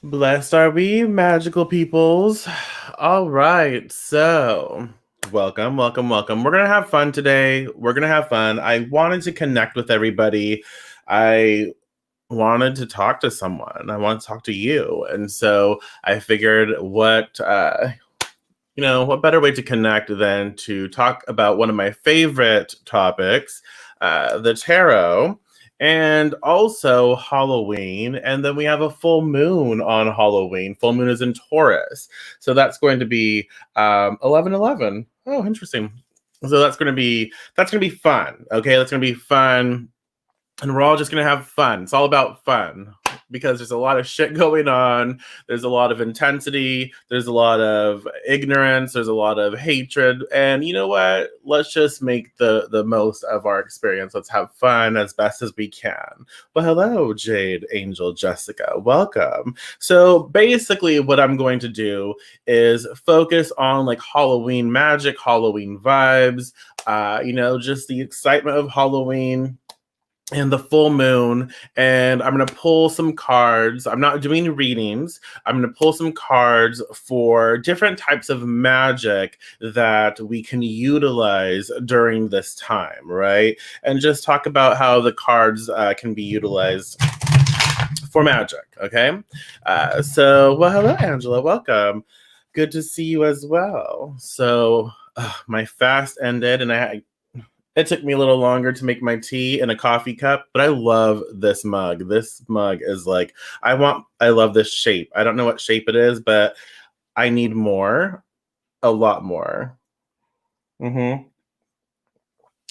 Blessed are we, magical peoples. All right, so welcome. We're gonna have fun today. We're gonna have fun. I wanted to connect with everybody. I wanted to talk to someone. I want to talk to you, and so I figured, what better way to connect than to talk about one of my favorite topics, the tarot, and also Halloween. And then we have a full moon on Halloween. Full moon is in Taurus. So that's going to be 11/11. Oh, interesting. So that's gonna be fun. Okay, that's gonna be fun, and we're all just gonna have fun. It's all about fun because there's a lot of shit going on. There's a lot of intensity. There's a lot of ignorance. There's a lot of hatred. And you know what? Let's just make the most of our experience. Let's have fun as best as we can. Well, hello, Jade, Angel, Jessica. Welcome. So basically, what I'm going to do is focus on like Halloween magic, Halloween vibes. Just the excitement of Halloween and the full moon, and I'm going to pull some cards. I'm not doing readings. I'm going to pull some cards for different types of magic that we can utilize during this time, right? And just talk about how the cards can be utilized for magic, okay? Well, hello, Angela. Welcome. Good to see you as well. So, my fast ended, and it took me a little longer to make my tea in a coffee cup, but I love this mug. This mug is like, I love this shape. I don't know what shape it is, but I need more, a lot more.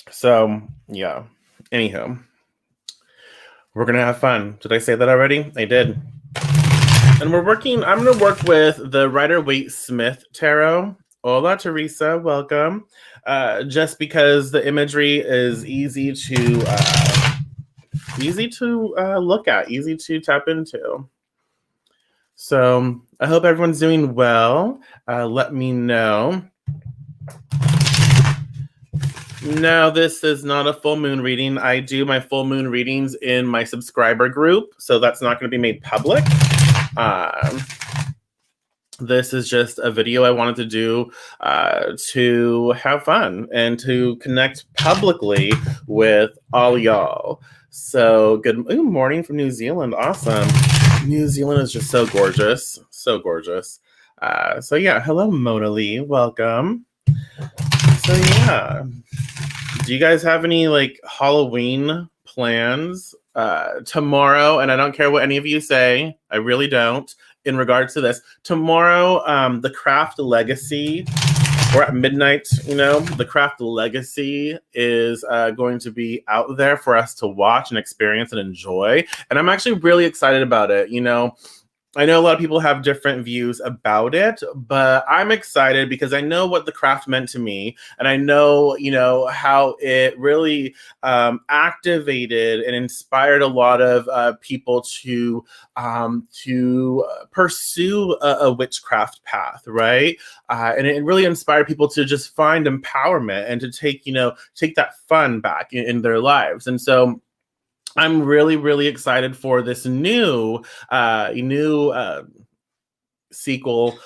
So, yeah. Anywho, we're going to have fun. Did I say that already? I did. And I'm going to work with the Rider-Waite-Smith Tarot. Hola, Teresa. Welcome. Just because the imagery is easy to look at, easy to tap into. So I hope everyone's doing well. Let me know. No, this is not a full moon reading. I do my full moon readings in my subscriber group, so that's not going to be made public. This is just a video I wanted to do to have fun and to connect publicly with all y'all. So good morning from New Zealand. Awesome. New Zealand is just so gorgeous. So gorgeous. So yeah, hello, Mona Lee. Welcome. So yeah, do you guys have any like Halloween plans tomorrow? And I don't care what any of you say. I really don't. In regards to this, tomorrow, the Craft Legacy, or at midnight, the Craft Legacy is going to be out there for us to watch and experience and enjoy. And I'm actually really excited about it. I know a lot of people have different views about it, but I'm excited because I know what the craft meant to me, and I know, how it really activated and inspired a lot of people to pursue a witchcraft path, right? And it really inspired people to just find empowerment and to take that fun back in their lives, and so I'm really, really excited for this new sequel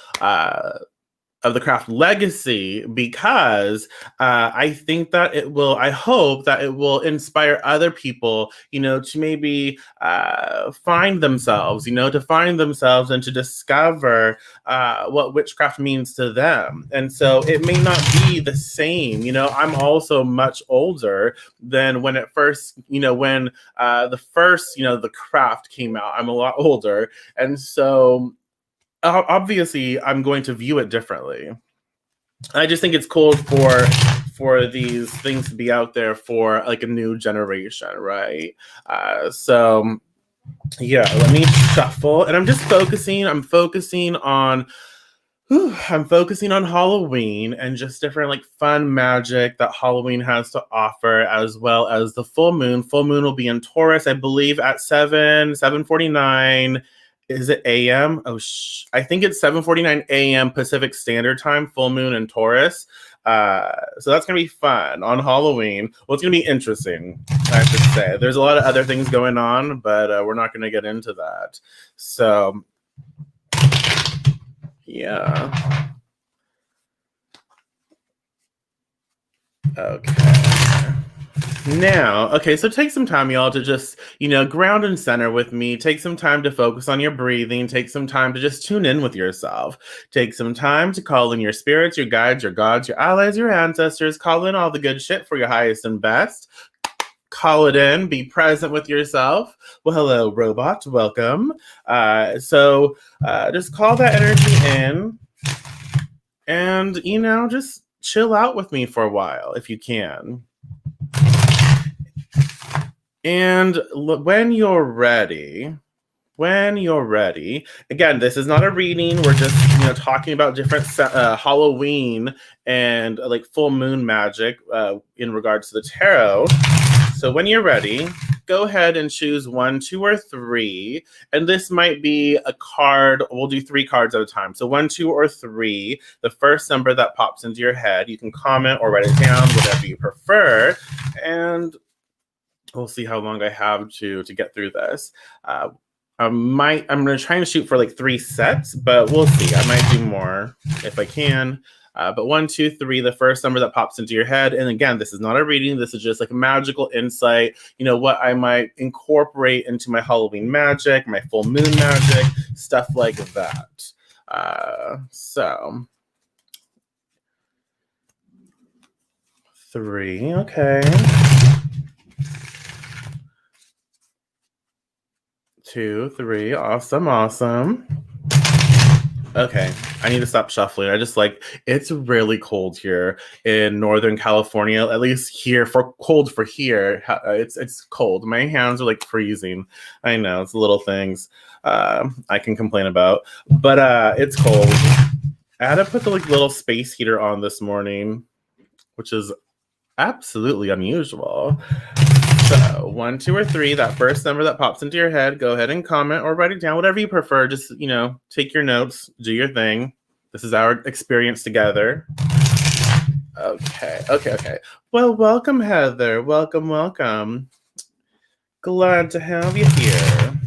of the Craft Legacy because I think that I hope that it will inspire other people, to maybe find themselves, and to discover what witchcraft means to them. And so it may not be the same, I'm also much older than when it first, when the craft came out. I'm a lot older. And so obviously I'm going to view it differently. I just think it's cool for these things to be out there for like a new generation, right? So yeah, let me shuffle, and I'm focusing on Halloween and just different like fun magic that Halloween has to offer, as well as the full moon. Full moon will be in Taurus, I believe, at 7:49. Is it AM? I think it's 7:49 AM Pacific Standard Time, full moon in Taurus. So that's going to be fun on Halloween. Well, it's going to be interesting, I should say. There's a lot of other things going on, but we're not going to get into that. So Yeah. Okay. Now, okay, so take some time, y'all, to just, ground and center with me. Take some time to focus on your breathing. Take some time to just tune in with yourself. Take some time to call in your spirits, your guides, your gods, your allies, your ancestors. Call in all the good shit for your highest and best. Call it in. Be present with yourself. Well, hello, robot. Welcome. Just call that energy in and, just chill out with me for a while if you can. And when you're ready, again, this is not a reading. We're just, talking about different Halloween and like full moon magic in regards to the tarot. So when you're ready, go ahead and choose 1, 2, or 3. And this might be a card. We'll do 3 cards at a time. So 1, 2, or 3, the first number that pops into your head. You can comment or write it down, whatever you prefer. And we'll see how long I have to get through this. I'm going to try and shoot for like 3 sets, but we'll see. I might do more if I can. But 1, 2, 3, the first number that pops into your head. And again, this is not a reading. This is just like a magical insight, what I might incorporate into my Halloween magic, my full moon magic, stuff like that. So 3, okay. 2, 3, awesome. Okay, I need to stop shuffling. It's really cold here in Northern California, at least here cold for here. It's cold. My hands are like freezing. I know, it's little things I can complain about, but it's cold. I had to put the little space heater on this morning, which is absolutely unusual. So 1, 2, or 3, that first number that pops into your head, go ahead and comment or write it down, whatever you prefer. Just, take your notes, do your thing. This is our experience together. Okay. Well, welcome, Heather. Welcome. Glad to have you here.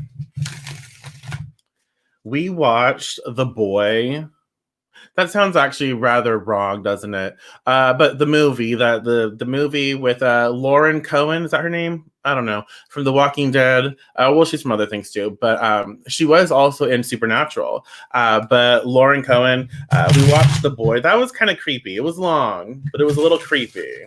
We watched The Boy. That sounds actually rather wrong, doesn't it? But the movie, the movie with Lauren Cohen, is that her name? I don't know. From The Walking Dead. Well, she's from other things too, but she was also in Supernatural. But Lauren Cohen, we watched The Boy. That was kind of creepy. It was long, but it was a little creepy.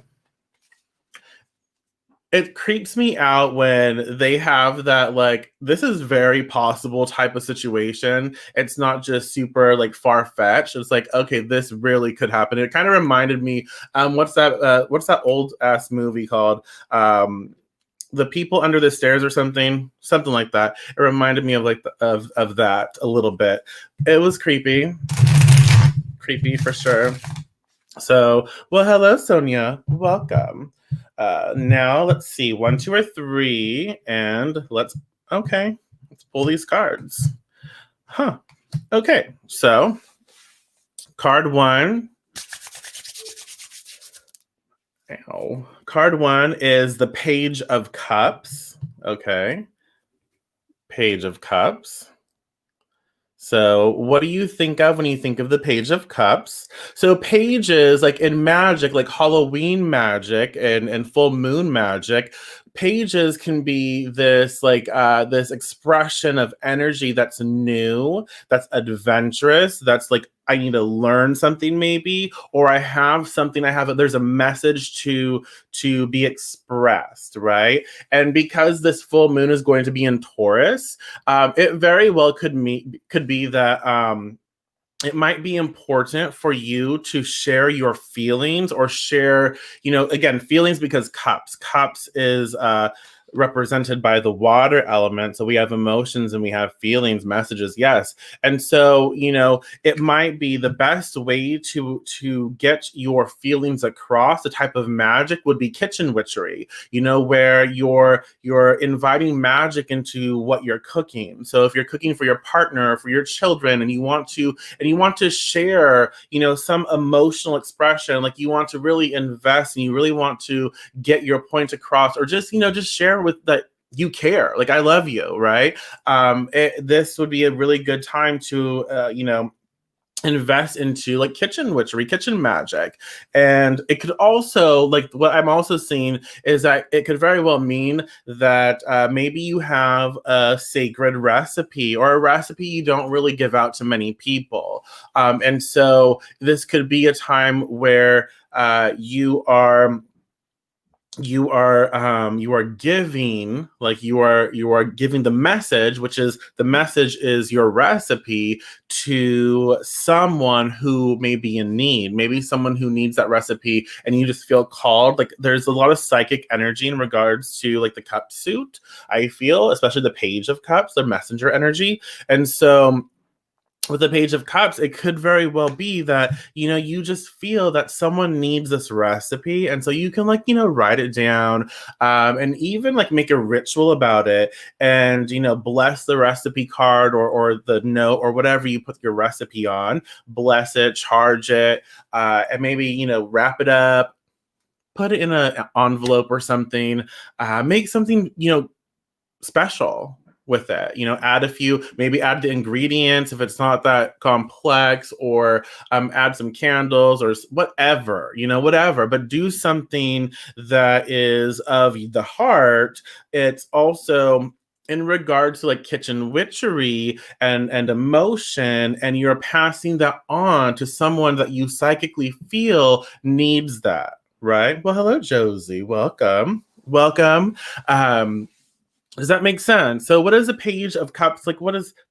It creeps me out when they have that, this is very possible type of situation. It's not just super far-fetched. It's like, okay, this really could happen. It kind of reminded me, what's that old ass movie called? The People Under the Stairs or something like that. It reminded me of of that a little bit. It was creepy for sure. So, well, hello, Sonia. Welcome. Now let's see, 1, 2, or 3, and let's pull these cards. Okay, so card 1. Card 1 is the Page of Cups. Okay, Page of Cups. So what do you think of when you think of the Page of Cups? So pages, in magic, like Halloween magic and full moon magic, pages can be this this expression of energy that's new, that's adventurous, that's I need to learn something maybe, or there's a message to be expressed, right? And because this full moon is going to be in Taurus, it very well could be that it might be important for you to share your feelings or share, again, feelings, because cups is represented by the water element. So we have emotions and we have feelings, messages, yes. And so, it might be the best way to get your feelings across. The type of magic would be kitchen witchery, where you're inviting magic into what you're cooking. So if you're cooking for your partner or for your children and you want to share, some emotional expression, you want to really invest and you really want to get your point across, or just share with you care. Like, I love you, right? This would be a really good time to, invest into like kitchen witchery, kitchen magic. And it could also, like, what I'm also seeing is that it could very well mean that maybe you have a sacred recipe or a recipe you don't really give out to many people. And so this could be a time where you are giving, like, you are giving the message, which is the message is your recipe, to someone who may be in need, maybe someone who needs that recipe, and you just feel called. Like, there's a lot of psychic energy in regards to like the cup suit, I feel, especially the page of cups, the messenger energy. And so with the page of cups, it could very well be that, you just feel that someone needs this recipe, and so you can, like, write it down, and even like make a ritual about it, and bless the recipe card, or the note, or whatever you put your recipe on. Bless it, charge it, and maybe wrap it up, put it in an envelope or something. Make something special with it. Add a few, maybe add the ingredients if it's not that complex, or add some candles, or whatever, whatever. But do something that is of the heart. It's also in regards to like kitchen witchery and emotion, and you're passing that on to someone that you psychically feel needs that. Right. Well, hello, Josie. Welcome. Um, does that make sense? So what is a page of cups? Like,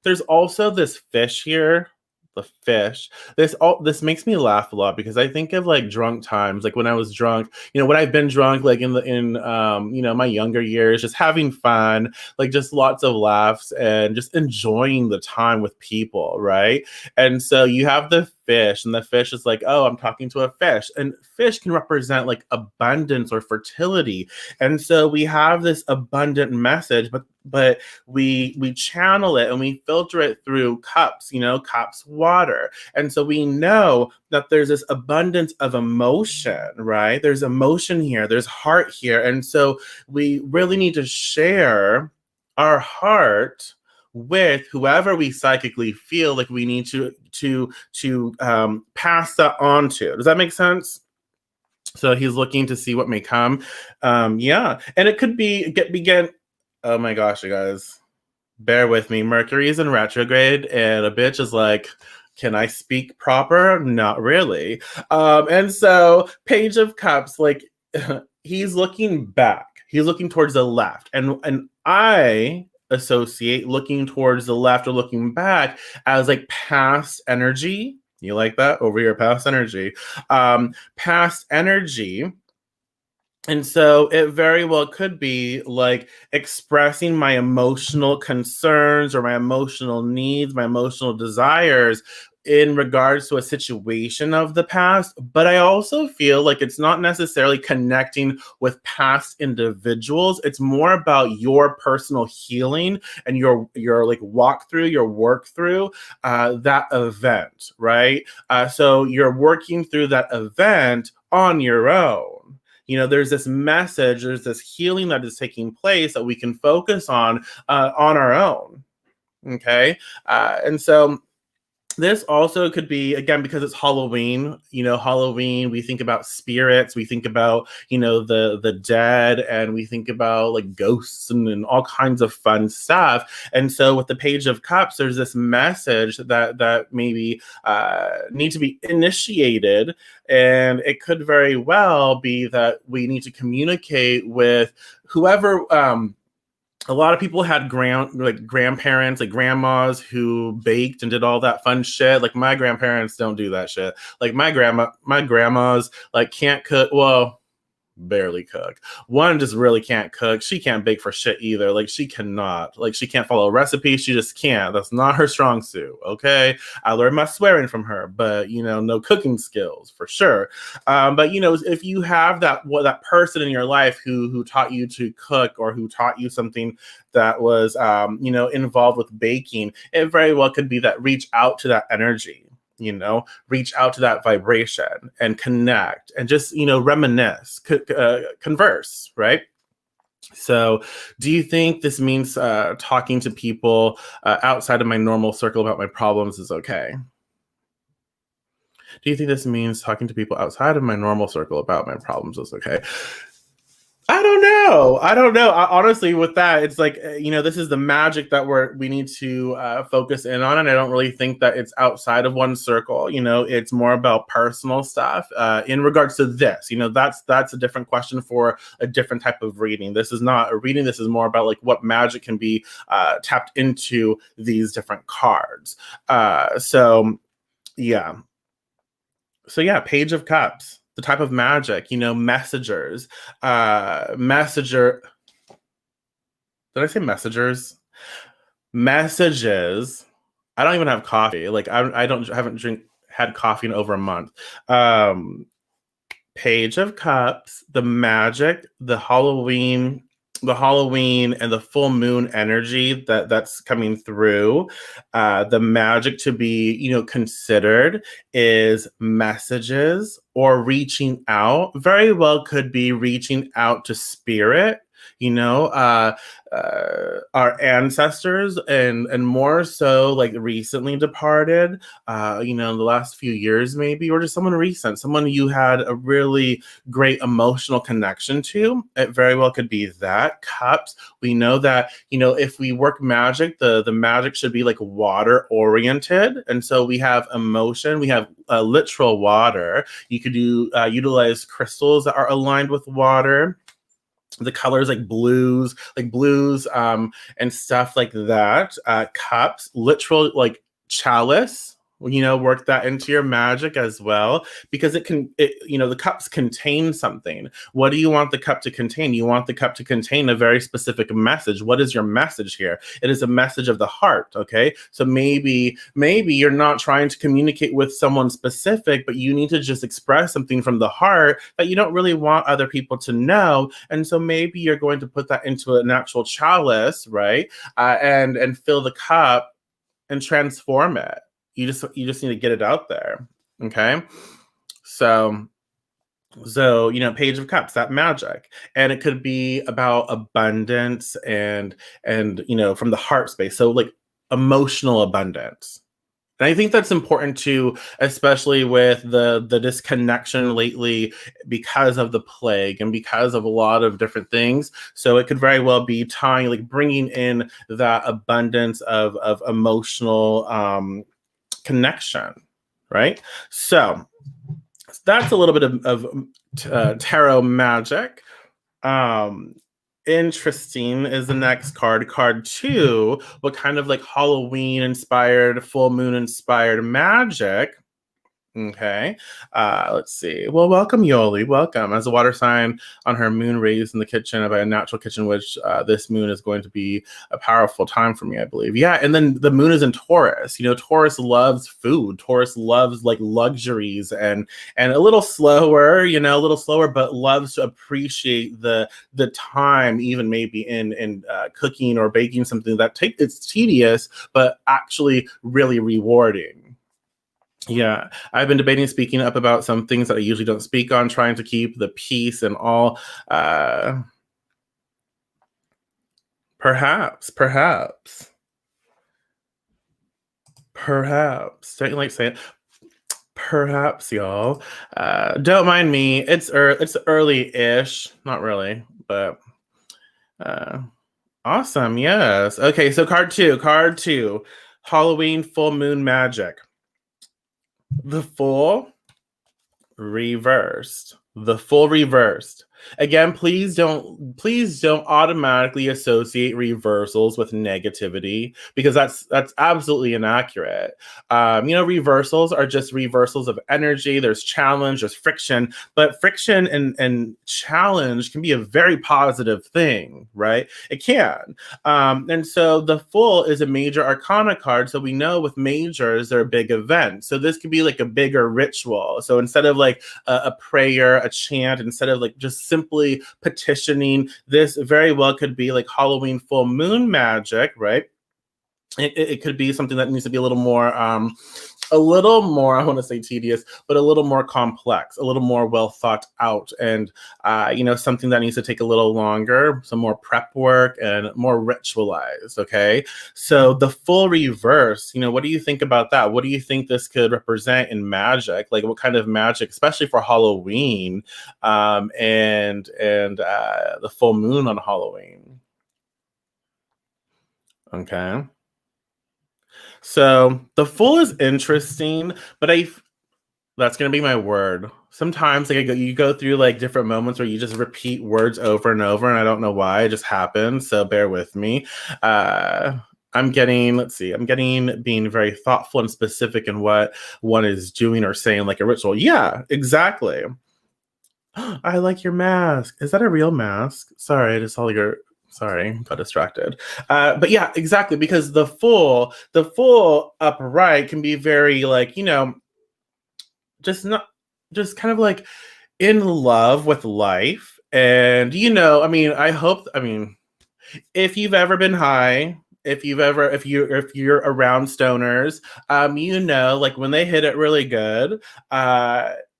there's also this fish here. The fish. This makes me laugh a lot, because I think of like drunk times, like when I was drunk, when I've been drunk, like in my younger years, just having fun, like just lots of laughs and just enjoying the time with people, right? And so you have the fish, and the fish is like, oh, I'm talking to a fish. And fish can represent like abundance or fertility. And so we have this abundant message, but we channel it and we filter it through cups, cups, water. And so we know that there's this abundance of emotion, right? There's emotion here, there's heart here. And so we really need to share our heart with whoever we psychically feel like we need to pass that on to. Does that make sense? So he's looking to see what may come. Yeah. And it could begin. Oh my gosh, you guys, bear with me. Mercury is in retrograde, and a bitch is like, can I speak proper? Not really. And so, Page of Cups, like, he's looking back. He's looking towards the left, and I associate looking towards the left or looking back as like past energy. You like that? Over your past energy. Past energy. And so it very well could be like expressing my emotional concerns or my emotional needs, my emotional desires in regards to a situation of the past. But I also feel like it's not necessarily connecting with past individuals. It's more about your personal healing and your like walk through, your work through that event, right? So you're working through that event on your own. There's this message, there's this healing that is taking place that we can focus on our own. Okay. And so this also could be, again, because it's Halloween. Halloween, we think about spirits, we think about the dead, and we think about like ghosts and all kinds of fun stuff. And so with the Page of Cups, there's this message that maybe need to be initiated, and it could very well be that we need to communicate with whoever. A lot of people had grandparents, like grandmas, who baked and did all that fun shit. Like, my grandparents don't do that shit. Like, my grandmas like can't cook. Well, barely cook. One just really can't cook. She can't bake for shit either. Like, she cannot. Like, she can't follow a recipe. She just can't. That's not her strong suit. Okay, I learned my swearing from her, but no cooking skills for sure. But if you have that person in your life who taught you to cook, or who taught you something that was involved with baking, it very well could be that reach out to that energy. Reach out to that vibration and connect and just, reminisce, converse, right? So, do you think this means talking to people outside of my normal circle about my problems is okay? Do you think this means talking to people outside of my normal circle about my problems is okay? I don't know. I don't know. Honestly, with that, it's like this is the magic that we need to focus in on, and I don't really think that it's outside of one circle. It's more about personal stuff. In regards to this, that's a different question for a different type of reading. This is not a reading. This is more about like what magic can be tapped into these different cards. Yeah. Page of Cups, the type of magic, messengers, messenger. Did I say messengers? Messages. I don't even have coffee. Like I don't haven't had coffee in over a month. Page of Cups, the magic, the Halloween and the full moon energy that's coming through. The magic to be, considered is messages or reaching out. Very well could be reaching out to spirit, our ancestors and more so like recently departed, in the last few years maybe, or just someone recent, someone you had a really great emotional connection to. It very well could be that. Cups, we know that, if we work magic, the magic should be like water oriented. And so we have emotion, we have literal water. You could utilize crystals that are aligned with water, the colors like blues, and stuff like that. Cups, literal like chalice. Work that into your magic as well, because the cups contain something. What do you want the cup to contain? You want the cup to contain a very specific message. What is your message here? It is a message of the heart. Okay, so maybe you're not trying to communicate with someone specific, but you need to just express something from the heart that you don't really want other people to know, and so maybe you're going to put that into an actual chalice, right? And fill the cup and transform it. You just need to get it out there. Okay. So Page of Cups, that magic. And it could be about abundance and from the heart space. So like emotional abundance. And I think that's important too, especially with the disconnection lately because of the plague and because of a lot of different things. So it could very well be bringing in that abundance of emotional connection, right? So that's a little bit of tarot magic. Interesting is the next card. Card 2, what kind of like Halloween inspired, full moon inspired magic. Okay. Let's see. Well, welcome, Yoli. Welcome. As a water sign on her moon raised in the kitchen by a natural kitchen witch, this moon is going to be a powerful time for me, I believe. Yeah. And then the moon is in Taurus. Taurus loves food. Taurus loves like luxuries and a little slower, but loves to appreciate the time, even maybe in cooking or baking something that it's tedious, but actually really rewarding. Yeah, I've been debating speaking up about some things that I usually don't speak on, trying to keep the peace and all. Perhaps. Don't you like saying perhaps, y'all? Don't mind me. It's early-ish, not really, but awesome. Yes. Okay, so card two, Halloween full moon magic. The full reversed. The full reversed. Again, please don't automatically associate reversals with negativity, because that's absolutely inaccurate. Reversals are just reversals of energy. There's challenge, there's friction, but friction and challenge can be a very positive thing, right? It can. And so the full is a major arcana card. So we know with majors, they're a big event. So this could be like a bigger ritual. So instead of like a prayer, a chant, instead of like just simply petitioning, this very well could be like Halloween full moon magic, right? It could be something that needs to be a little more a little more, I want to say tedious, but a little more complex, a little more well thought out, and something that needs to take a little longer, some more prep work and more ritualized. Okay. So the full reverse, what do you think about that? What do you think this could represent in magic? Like what kind of magic, especially for Halloween, and the full moon on Halloween? Okay. So the full is interesting, but that's gonna be my word. Sometimes like you go through like different moments where you just repeat words over and over, and I don't know why. It just happens. So bear with me. Uh, let's see, I'm getting being very thoughtful and specific in what one is doing or saying, like a ritual. Yeah, exactly. I like your mask. Is that a real mask? Sorry, I just saw your. Sorry, got distracted. But yeah, exactly, because the full upright can be very like just not just kind of like in love with life. And I mean, if you've ever been high, if you're around stoners, like when they hit it really good,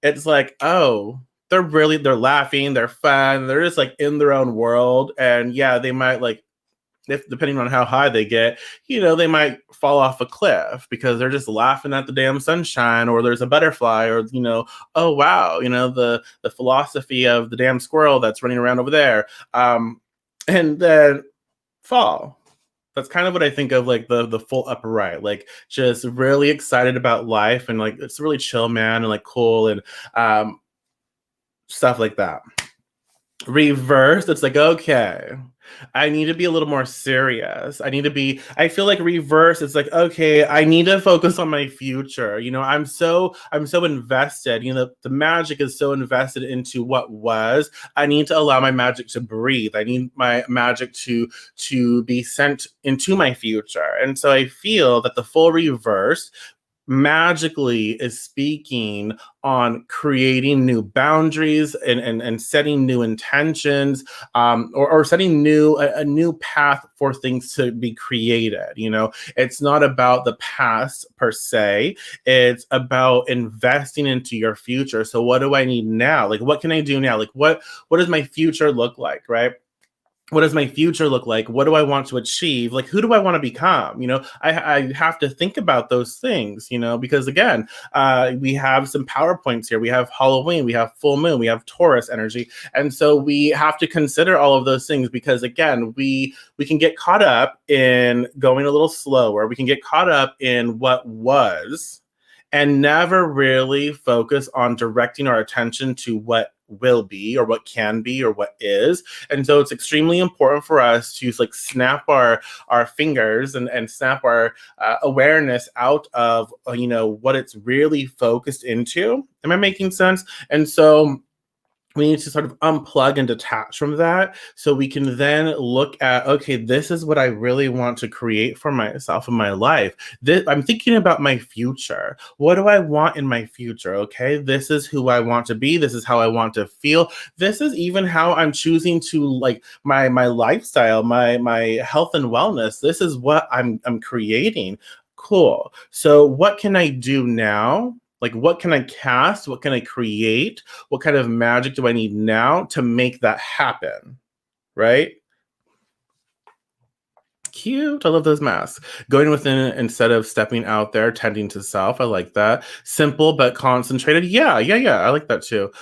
it's like, oh, they're laughing, they're fun, they're just like in their own world. And yeah, they might like, if depending on how high they get, they might fall off a cliff because they're just laughing at the damn sunshine, or there's a butterfly, or oh wow, the philosophy of the damn squirrel that's running around over there, and then fall. That's kind of what I think of, like the full upper right, like just really excited about life, and like it's really chill, man, and like cool, and um, stuff like that. Reverse, it's like, okay, I need to be a little more serious. I feel like reverse, it's like, okay, I need to focus on my future. I'm so invested. The magic is so invested into what was. I need to allow my magic to breathe. I need my magic to be sent into my future. And so I feel that the full reverse magically is speaking on creating new boundaries, and setting new intentions, or setting a new path for things to be created. It's not about the past per se, it's about investing into your future. So what do I need now? Like what can I do now? Like what does my future look like, right? What does my future look like? What do I want to achieve? Like, who do I want to become? I have to think about those things, because again, we have some PowerPoints here. We have Halloween, we have full moon, we have Taurus energy. And so we have to consider all of those things, because again, we can get caught up in going a little slower. We can get caught up in what was, and never really focus on directing our attention to what will be, or what can be, or what is. And so it's extremely important for us to like snap our fingers, and snap our awareness out of what it's really focused into. Am I making sense? And so we need to sort of unplug and detach from that, so we can then look at, okay, this is what I really want to create for myself in my life. I'm thinking about my future. What do I want in my future? Okay, this is who I want to be, this is how I want to feel, this is even how I'm choosing to like my lifestyle, my health and wellness. This is what I'm creating. Cool. So what can I do now? Like, what can I cast? What can I create? What kind of magic do I need now to make that happen? Right? Cute. I love those masks. Going within instead of stepping out there, tending to self. I like that. Simple but concentrated. Yeah, yeah, yeah. I like that too.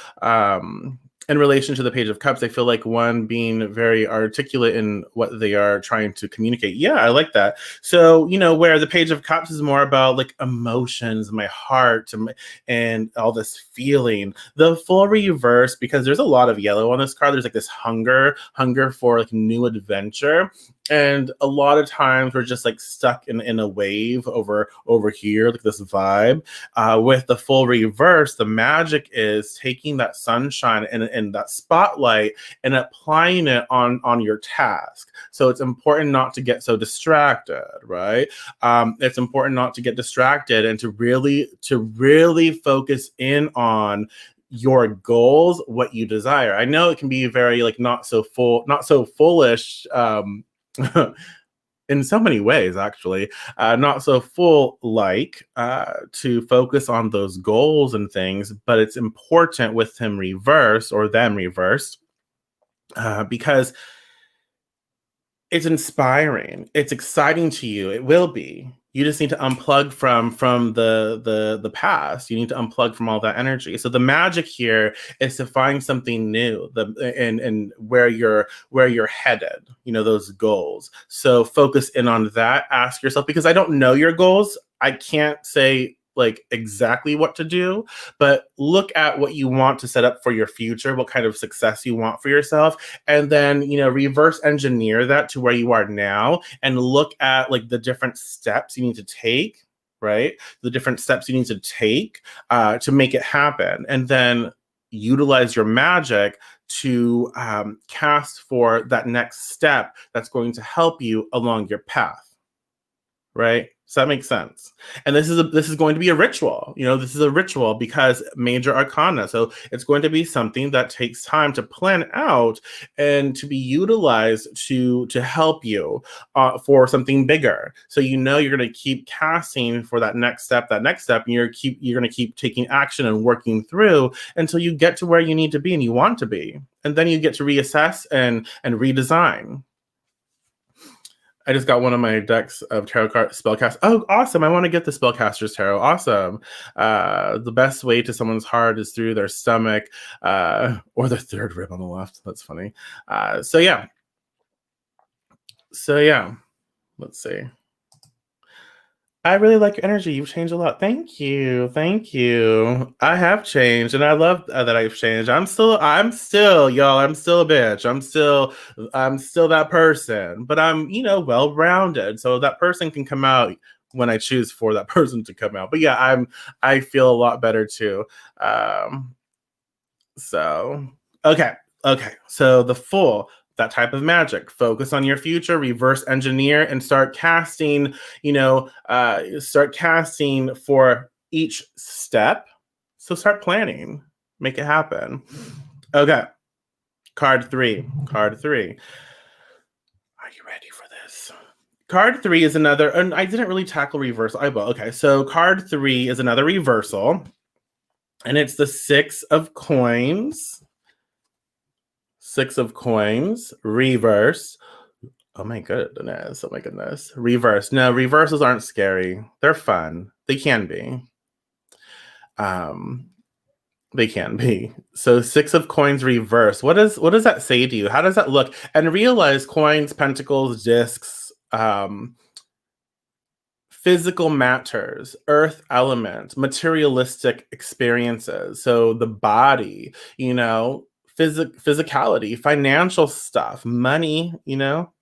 In relation to the Page of Cups, I feel like one being very articulate in what they are trying to communicate. Yeah, I like that. So, where the Page of Cups is more about like emotions, my heart, and all this feeling. The full reverse, because there's a lot of yellow on this card, there's like this hunger for like new adventure. And a lot of times we're just like stuck in a wave over here, like this vibe. With the full reverse, the magic is taking that sunshine and that spotlight and applying it on your task. So it's important not to get so distracted, right? It's important not to get distracted, and to really focus in on your goals, what you desire. I know it can be very like not so foolish. in so many ways, actually. Not so full like to focus on those goals and things, but it's important with him reversed or them reversed because it's inspiring. It's exciting to you. It will be. You just need to unplug from the past. You need to unplug from all that energy. So the magic here is to find something new, and where you're headed. You know, those goals. So focus in on that. Ask yourself, because I don't know your goals. I can't say like exactly what to do, but look at what you want to set up for your future, what kind of success you want for yourself, and then, you know, reverse engineer that to where you are now and look at like the different steps you need to take, right? The different steps you need to take to make it happen, and then utilize your magic to cast for that next step that's going to help you along your path, right? So that makes sense. And this is going to be a ritual. You know, this is a ritual because major arcana. So it's going to be something that takes time to plan out and to be utilized to help you for something bigger. So you know you're going to keep casting for that next step, and you're going to keep taking action and working through until you get to where you need to be and you want to be. And then you get to reassess and redesign. I just got one of my decks of tarot card spellcast. Oh, awesome. I want to get the spellcaster's tarot. Awesome. The best way to someone's heart is through their stomach or the third rib on the left. That's funny. So yeah. Let's see. I really like your energy. You've changed a lot. Thank you. Thank you. I have changed, and I love that I've changed. I'm still, y'all. I'm still a bitch. I'm still that person, but I'm, you know, well-rounded. So that person can come out when I choose for that person to come out. But yeah, I feel a lot better too. So, okay. So the full, that type of magic, focus on your future, reverse engineer, and start casting, start casting for each step. So start planning, make it happen. Okay. Card three. Are you ready for this? Card 3 is another, and I didn't really tackle reversal. I will. Okay. So card 3 is another reversal, and it's the 6 of coins. 6 of coins, reverse. Oh my goodness. Reverse. No, reversals aren't scary. They're fun. They can be. So 6 of coins reverse. What does that say to you? How does that look? And realize coins, pentacles, discs, physical matters, earth element, materialistic experiences. So the body, physicality, financial stuff, money,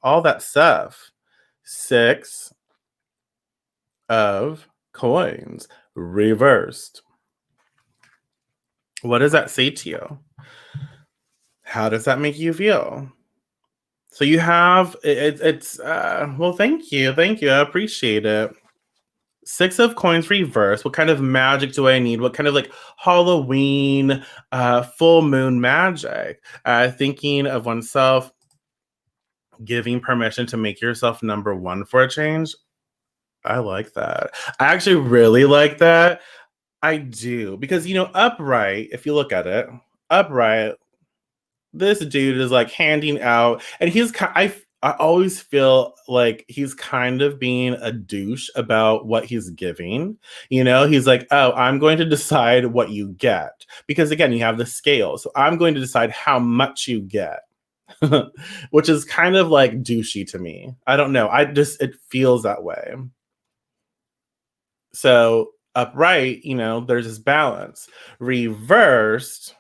all that stuff. 6 of coins reversed. What does that say to you? How does that make you feel? So you have well, thank you. I appreciate it. 6 of coins reverse. What kind of magic do I need? What kind of like Halloween, full moon magic? Thinking of oneself, giving permission to make yourself number one for a change. I like that. I actually really like that. I do. Because, upright, if you look at it, upright, this dude is like handing out, and I always feel like he's kind of being a douche about what he's giving. He's like, oh, I'm going to decide what you get. Because again, you have the scale. So I'm going to decide how much you get. Which is kind of like douchey to me. I don't know. It feels that way. So upright, there's this balance. Reversed,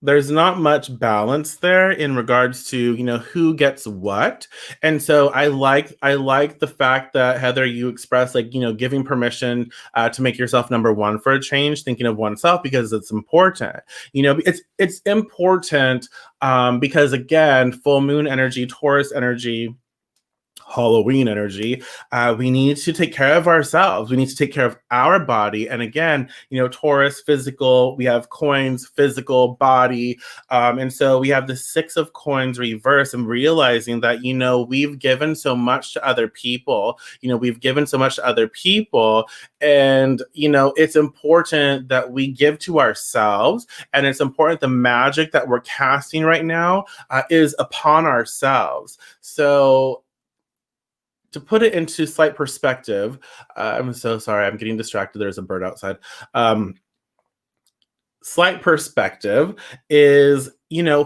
there's not much balance there in regards to who gets what. And so I like the fact that, Heather, you expressed giving permission to make yourself number one for a change, thinking of oneself, because it's important. It's important because, again, full moon energy, Taurus energy, Halloween energy, we need to take care of ourselves. We need to take care of our body. And again, Taurus, physical, we have coins, physical, body. And so we have the Six of Coins reverse, and realizing that, we've given so much to other people. We've given so much to other people. And, it's important that we give to ourselves. And it's important the magic that we're casting right now is upon ourselves. So, to put it into slight perspective, I'm so sorry, I'm getting distracted. There's a bird outside. Slight perspective is,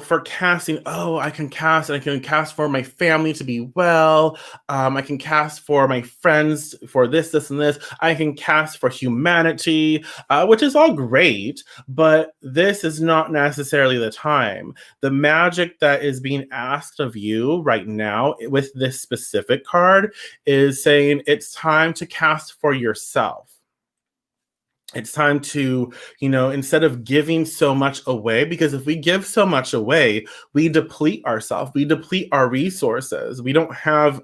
for casting, I can cast, and I can cast for my family to be well. I can cast for my friends for this, and this. I can cast for humanity, which is all great, but this is not necessarily the time. The magic that is being asked of you right now with this specific card is saying it's time to cast for yourself. It's time to, instead of giving so much away, because if we give so much away, we deplete ourselves, we deplete our resources. We don't have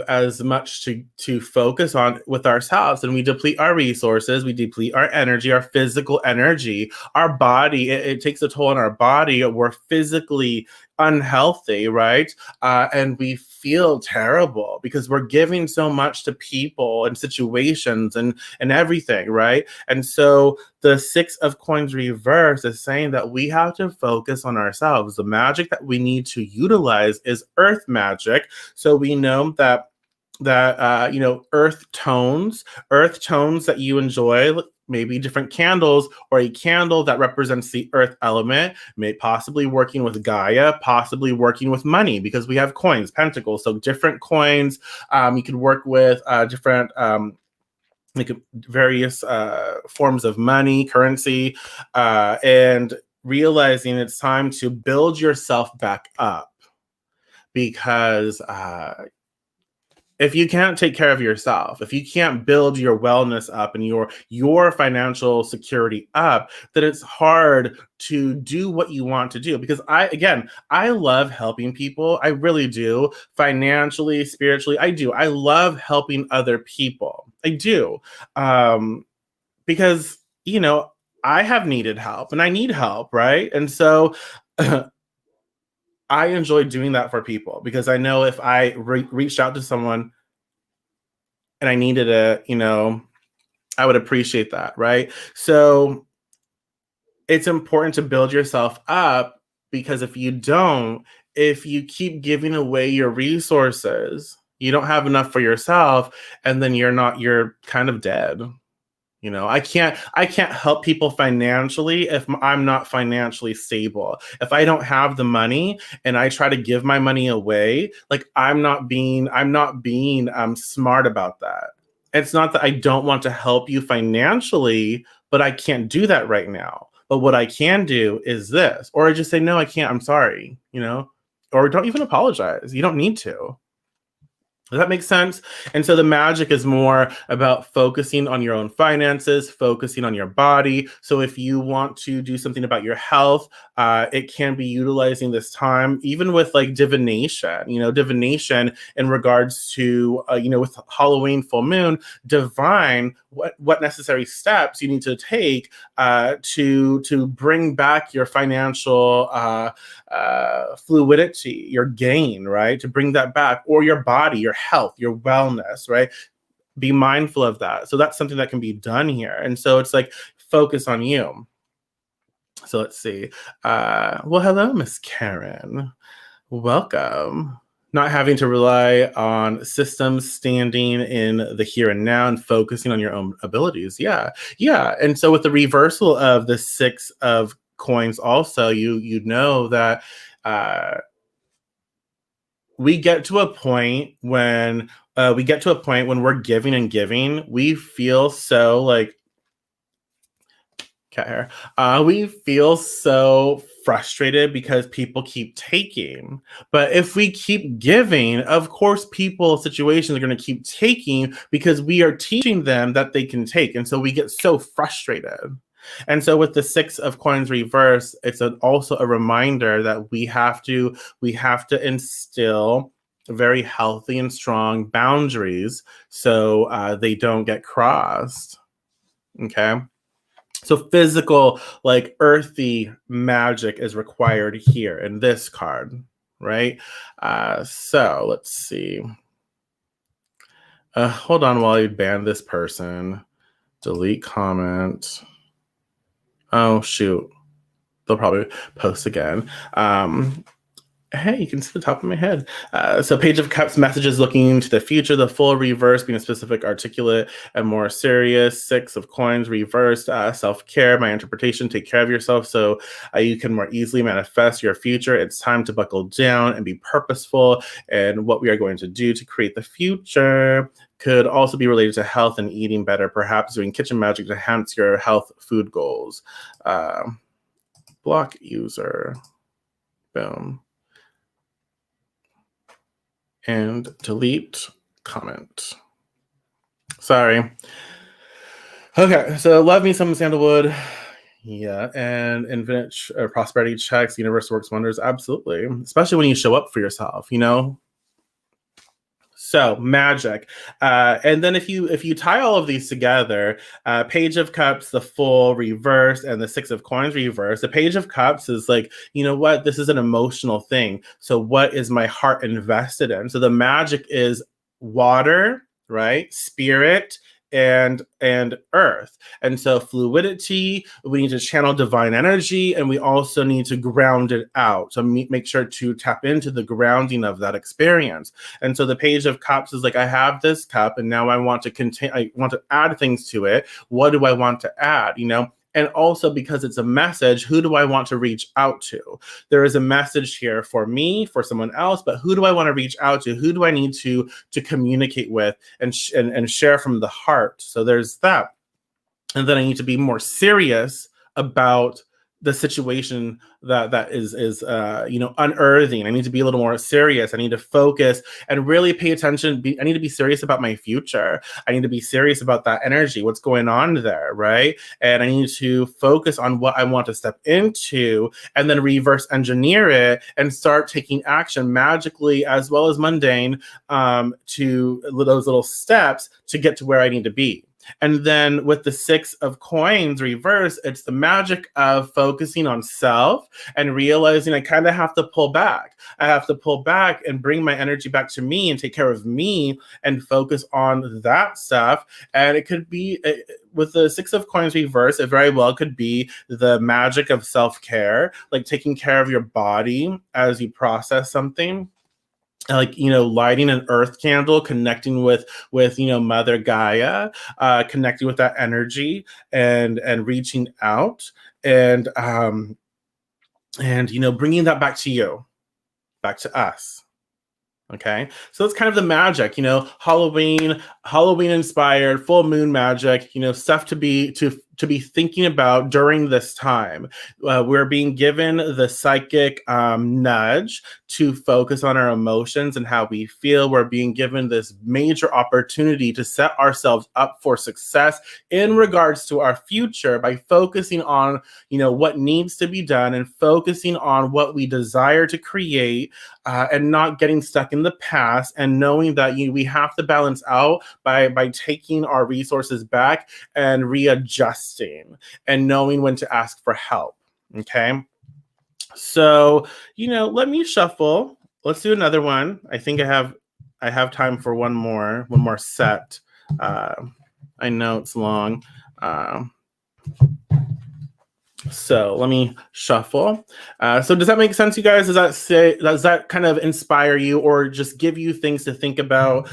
as much to focus on with ourselves, and we deplete our resources, we deplete our energy, our physical energy, our body. It takes a toll on our body. We're physically unhealthy, right? And we feel terrible because we're giving so much to people and situations and everything, right? And so the Six of Coins reverse is saying that we have to focus on ourselves. The magic that we need to utilize is earth magic. So we know that earth tones that you enjoy, maybe different candles, or a candle that represents the earth element, may possibly working with Gaia, possibly working with money, because we have coins, pentacles, so different coins. You could work with different like various forms of money, currency, and realizing it's time to build yourself back up, because if you can't take care of yourself, if you can't build your wellness up and your financial security up, then it's hard to do what you want to do. Because I love helping people. I really do. Financially, spiritually, I do. I love helping other people. I do. Because, I have needed help and I need help, right? And so I enjoy doing that for people, because I know if I reached out to someone and I needed it, I would appreciate that, right? So it's important to build yourself up, because if you keep giving away your resources, you don't have enough for yourself, and then you're kind of dead. I can't help people financially if I'm not financially stable. If I don't have the money and I try to give my money away, like I'm not being smart about that. It's not that I don't want to help you financially, but I can't do that right now. But what I can do is this, or I just say, no, I can't, I'm sorry, or don't even apologize. You don't need to. Does that make sense? And so the magic is more about focusing on your own finances, focusing on your body. So if you want to do something about your health, it can be utilizing this time, even with like divination, divination in regards to, with Halloween, full moon, divine what necessary steps you need to take to bring back your financial fluidity, your gain, right? To bring that back, or your body, your health, your wellness, right? Be mindful of that. So that's something that can be done here. And so it's like, focus on you. So let's see. Well, hello, Miss Karen. Welcome. Not having to rely on systems, standing in the here and now and focusing on your own abilities. Yeah. And so with the reversal of the Six of Coins also, you know that we get to a point when we're giving and giving, we feel so like cat hair. We feel so frustrated because people keep taking. But if we keep giving, of course, situations are going to keep taking, because we are teaching them that they can take. And so we get so frustrated. And so with the Six of Coins reverse, it's also a reminder that we have to instill very healthy and strong boundaries so they don't get crossed. Okay. So physical, like earthy magic is required here in this card, right? So let's see. Hold on while you ban this person. Delete comment. Oh, shoot. They'll probably post again. Hey, you can see the top of my head. So Page of Cups, messages looking to the future. The full reverse being specific, articulate, and more serious. Six of Coins reversed. Self-care, my interpretation, take care of yourself so you can more easily manifest your future. It's time to buckle down and be purposeful in what we are going to do to create the future. Could also be related to health and eating better, perhaps doing kitchen magic to enhance your health food goals. Block user. Boom. And delete comment. Sorry. Okay, so love me some sandalwood. Yeah, and infinite prosperity checks. The universe works wonders. Absolutely, especially when you show up for yourself. You know. So magic, and then if you tie all of these together, Page of Cups, the full reverse, and the Six of Coins reverse. The Page of Cups is like, you know what? This is an emotional thing. So what is my heart invested in? So the magic is water, right? Spirit and earth. And so fluidity, we need to channel divine energy, and we also need to ground it out. So make sure to tap into the grounding of that experience. And so the Page of Cups is like, I have this cup and now I want to continue, I want to add things to it. What do I want to add? You know? And also because it's a message, who do I want to reach out to? There is a message here for me, for someone else, but who do I want to reach out to? Who do I need to communicate with and share from the heart? So there's that. And then I need to be more serious about the situation that is unearthing. I need to be a little more serious. I need to focus and really pay attention. I need to be serious about my future. I need to be serious about that energy, what's going on there, right? And I need to focus on what I want to step into and then reverse engineer it and start taking action magically as well as mundane to those little steps to get to where I need to be. And then with the Six of Coins reverse, it's the magic of focusing on self and realizing I kind of have to pull back. I have to pull back and bring my energy back to me and take care of me and focus on that stuff. And it could be with the Six of Coins reverse, it very well could be the magic of self-care, like taking care of your body as you process something. Like, you know, lighting an earth candle, connecting with Mother Gaia, connecting with that energy and reaching out and bringing that back to you, back to us. Okay, so it's kind of the magic, Halloween inspired, full moon magic, stuff to be thinking about during this time. We're being given the psychic nudge to focus on our emotions and how we feel. We're being given this major opportunity to set ourselves up for success in regards to our future by focusing on, what needs to be done and focusing on what we desire to create and not getting stuck in the past and knowing that we have to balance out by taking our resources back and readjusting and knowing when to ask for help. Okay. So, let me shuffle. Let's do another one. I think I have time for one more set. I know it's long. So let me shuffle. So does that make sense, you guys? Does that kind of inspire you or just give you things to think about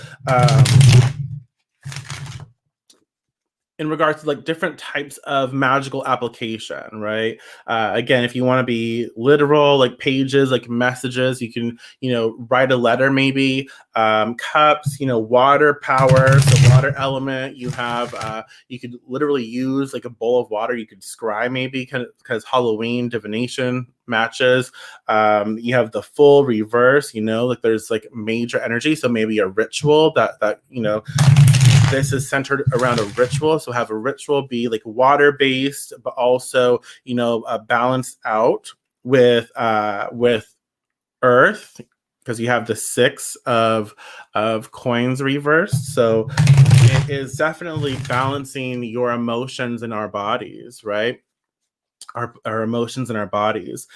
in regards to like different types of magical application, right? Again, if you want to be literal, like pages, like messages, you can, write a letter maybe. Cups, water power, so water element. You have, you could literally use like a bowl of water. You could scry maybe because Halloween divination matches. You have the full reverse, like there's like major energy. So maybe a ritual that this is centered around a ritual. So have a ritual be like water based, but also, balanced out with earth, because you have the 6 of coins reversed. So it is definitely balancing your emotions in our bodies, right? Our emotions in our bodies.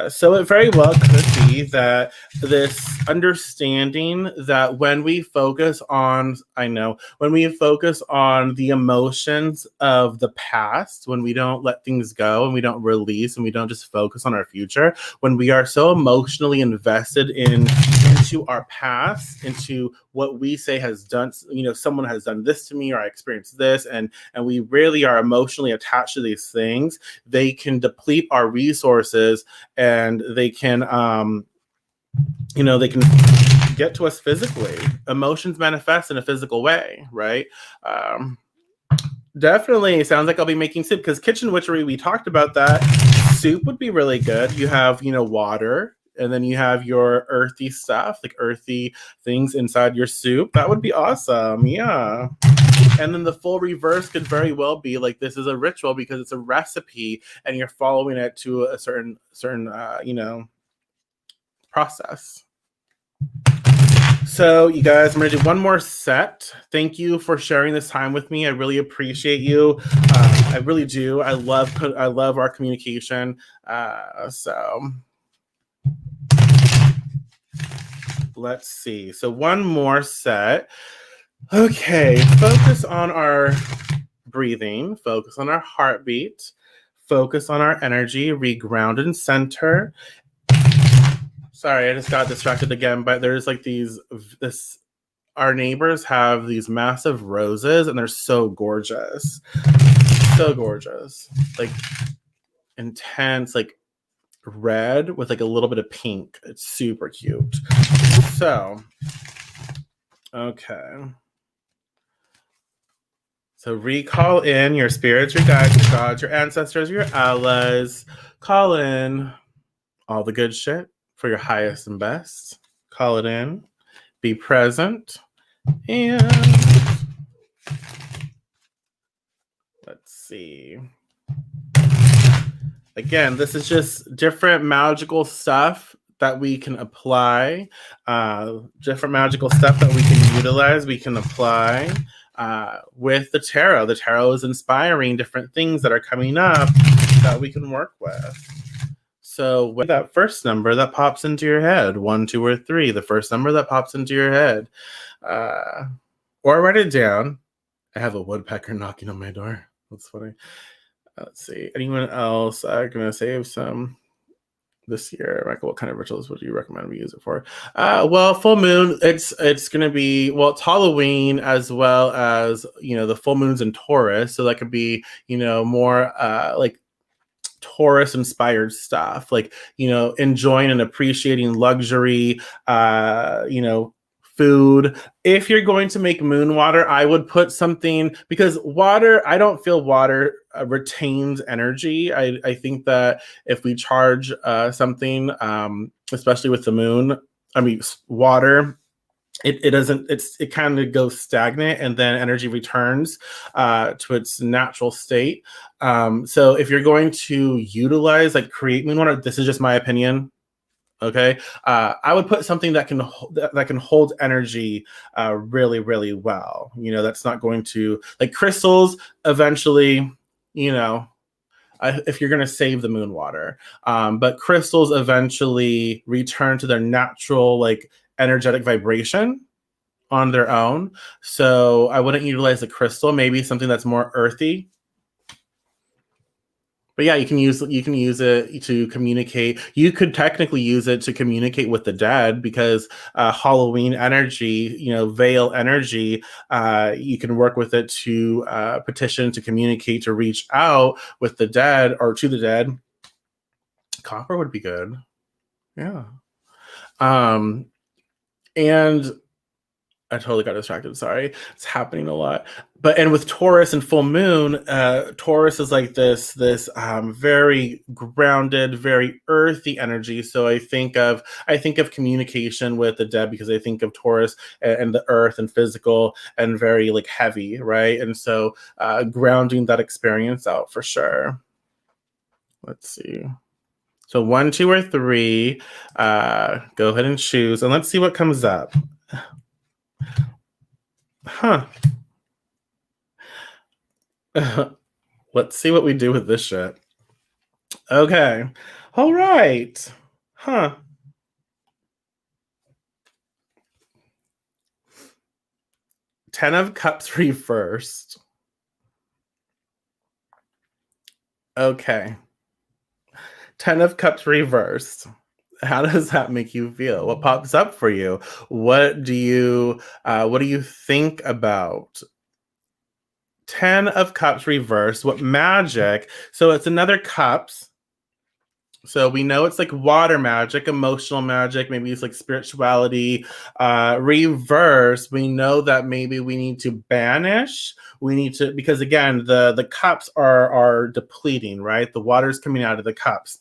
So it very well could be that this understanding that when we focus on, when we focus on the emotions of the past, when we don't let things go and we don't release and we don't just focus on our future, when we are so emotionally invested into our past, into what we say has done, someone has done this to me, or I experienced this, and we really are emotionally attached to these things, they can deplete our resources, and they can they can get to us physically. Emotions manifest in a physical way, right? Definitely sounds like I'll be making soup, because kitchen witchery, we talked about that. Soup would be really good. You have water, and then you have your earthy stuff, like earthy things inside your soup. That would be awesome. Yeah. And then the full reverse could very well be like, this is a ritual because it's a recipe and you're following it to a certain process. So you guys, I'm gonna do one more set. Thank you for sharing this time with me. I really appreciate you. I really do. I love our communication. So let's see. So one more set. Okay, focus on our breathing, focus on our heartbeat, focus on our energy, reground and center. Sorry, I just got distracted again, but there's like our neighbors have these massive roses, and they're so gorgeous. So gorgeous. Like intense, like red with like a little bit of pink. It's super cute. So, okay. So recall in your spirits, your guides, your gods, your ancestors, your allies. Call in all the good shit for your highest and best. Call it in. Be present. And let's see. Again, this is just different magical stuff that we can apply, different magical stuff that we can utilize, we can apply with the tarot. The tarot is inspiring different things that are coming up that we can work with. So with that first number that pops into your head, 1, 2, or 3, the first number that pops into your head, or write it down. I have a woodpecker knocking on my door. That's funny. Let's see. Anyone else? I'm going to save some this year. Michael, what kind of rituals would you recommend we use it for? Well, full moon, it's going to be, it's Halloween, as well as, the full moon's in Taurus. So that could be, more like Taurus inspired stuff, like, enjoying and appreciating luxury, food. If you're going to make moon water, I would put something, because water, I don't feel water retains energy. I think that if we charge something, especially with the moon, water, it doesn't, it kind of goes stagnant, and then energy returns to its natural state. So if you're going to utilize, like, create moon water, this is just my opinion. Okay, I would put something that can hold energy really, really well. That's not going to, like, crystals. Eventually, if you're going to save the moon water, but crystals eventually return to their natural, like, energetic vibration on their own. So I wouldn't utilize the crystal. Maybe something that's more earthy. But yeah, you can use it to communicate. You could technically use it to communicate with the dead, because Halloween energy, veil energy, you can work with it to petition, to communicate, to reach out with the dead, or to the dead. Copper would be good. Yeah. And I totally got distracted. Sorry, it's happening a lot. But and with Taurus and full moon, Taurus is like this very grounded, very earthy energy. So I think of communication with the dead because I think of Taurus and the earth and physical and very like heavy, right? And so grounding that experience out for sure. Let's see. So one, two, or three. Go ahead and choose, and let's see what comes up. Huh. Let's see what we do with this shit. Okay. All right. Huh. Ten of Cups reversed. Okay. Ten of Cups reversed. How does that make you feel? What pops up for you? What do you think about Ten of Cups reversed? What magic? So it's another cups. So we know it's like water magic, emotional magic, maybe it's like spirituality. Reverse, we know that maybe we need to banish. We need to, because again, the cups are depleting, right? The water's coming out of the cups.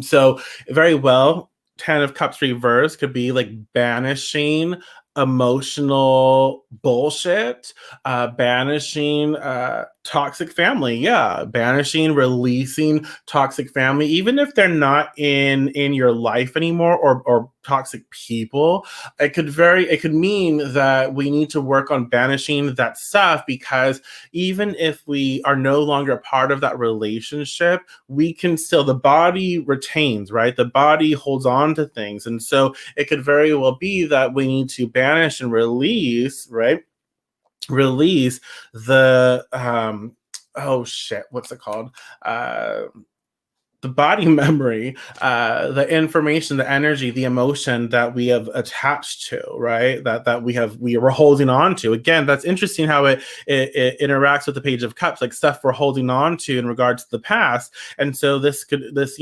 So very well, Ten of Cups reverse could be like banishing emotional bullshit, banishing toxic family. Yeah, banishing, releasing toxic family, even if they're not in your life anymore, or toxic people. It could mean that we need to work on banishing that stuff, because even if we are no longer part of that relationship, we can still, the body retains, right? The body holds on to things. And so it could very well be that we need to banish and release, right? Release the oh shit, what's it called? The body memory, the information, the energy, the emotion that we have attached to, right? That we were holding on to. Again, that's interesting how it interacts with the Page of Cups, like stuff we're holding on to in regards to the past. And so this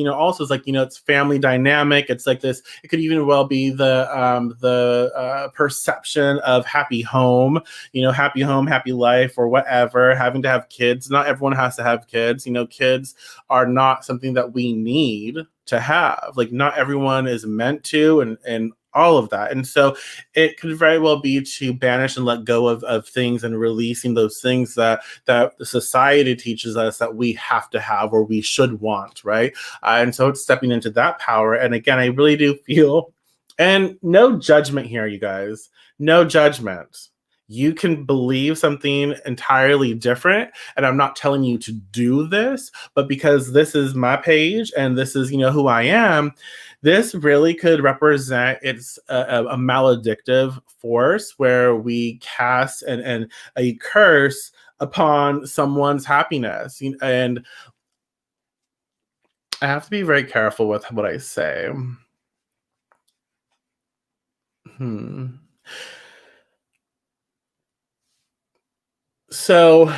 also is like, it's family dynamic. It's like this. It could even well be the perception of happy home, happy home, happy life, or whatever. Having to have kids. Not everyone has to have kids. Kids are not something that we need to have. Like, not everyone is meant to, and all of that. And so it could very well be to banish and let go of things, and releasing those things that the society teaches us that we have to have, or we should want, right? And so it's stepping into that power. And again, I really do feel, and no judgment here, you guys, no judgment. You can believe something entirely different, and I'm not telling you to do this, but because this is my page and this is who I am, this really could represent, it's a maledictive force where we cast and a curse upon someone's happiness. And I have to be very careful with what I say. Hmm. So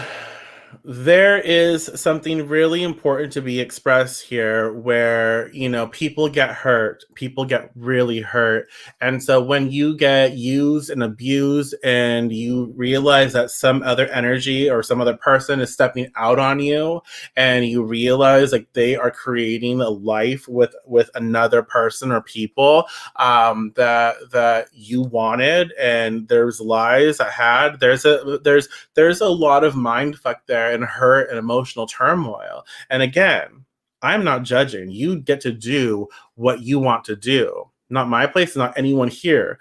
there is something really important to be expressed here, where people get hurt, people get really hurt. And so when you get used and abused, and you realize that some other energy or some other person is stepping out on you, and you realize like they are creating a life with another person or people, that you wanted, and there's lies ahead, there's a lot of mind fuck there, and hurt and emotional turmoil. And again, I'm not judging. You get to do what you want to do. Not my place, not anyone here.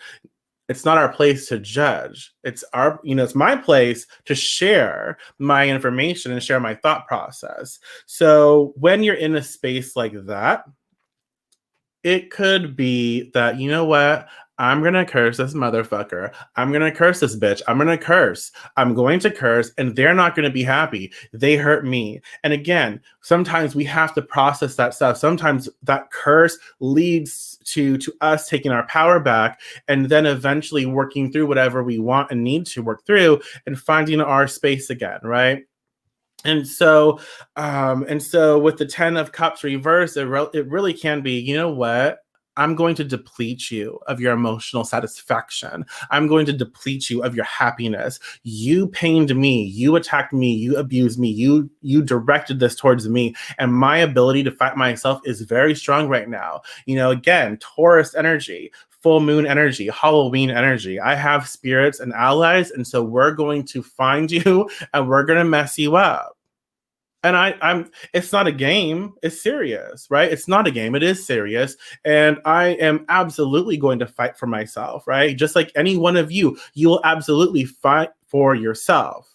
It's not our place to judge. It's my place to share my information and share my thought process. So when you're in a space like that, it could be that, what? I'm going to curse this motherfucker. I'm going to curse this bitch. I'm going to curse. I'm going to curse, and they're not going to be happy. They hurt me. And again, sometimes we have to process that stuff. Sometimes that curse leads to us taking our power back, and then eventually working through whatever we want and need to work through, and finding our space again, right? And so with the Ten of Cups reversed, it really can be, what? I'm going to deplete you of your emotional satisfaction. I'm going to deplete you of your happiness. You pained me, you attacked me, you abused me, you directed this towards me, and my ability to fight myself is very strong right now. Again, Taurus energy, full moon energy, Halloween energy. I have spirits and allies, and so we're going to find you and we're going to mess you up. And I'm it's not a game, it's serious, right? It's not a game, it is serious. And I am absolutely going to fight for myself, right? Just like any one of you, you will absolutely fight for yourself.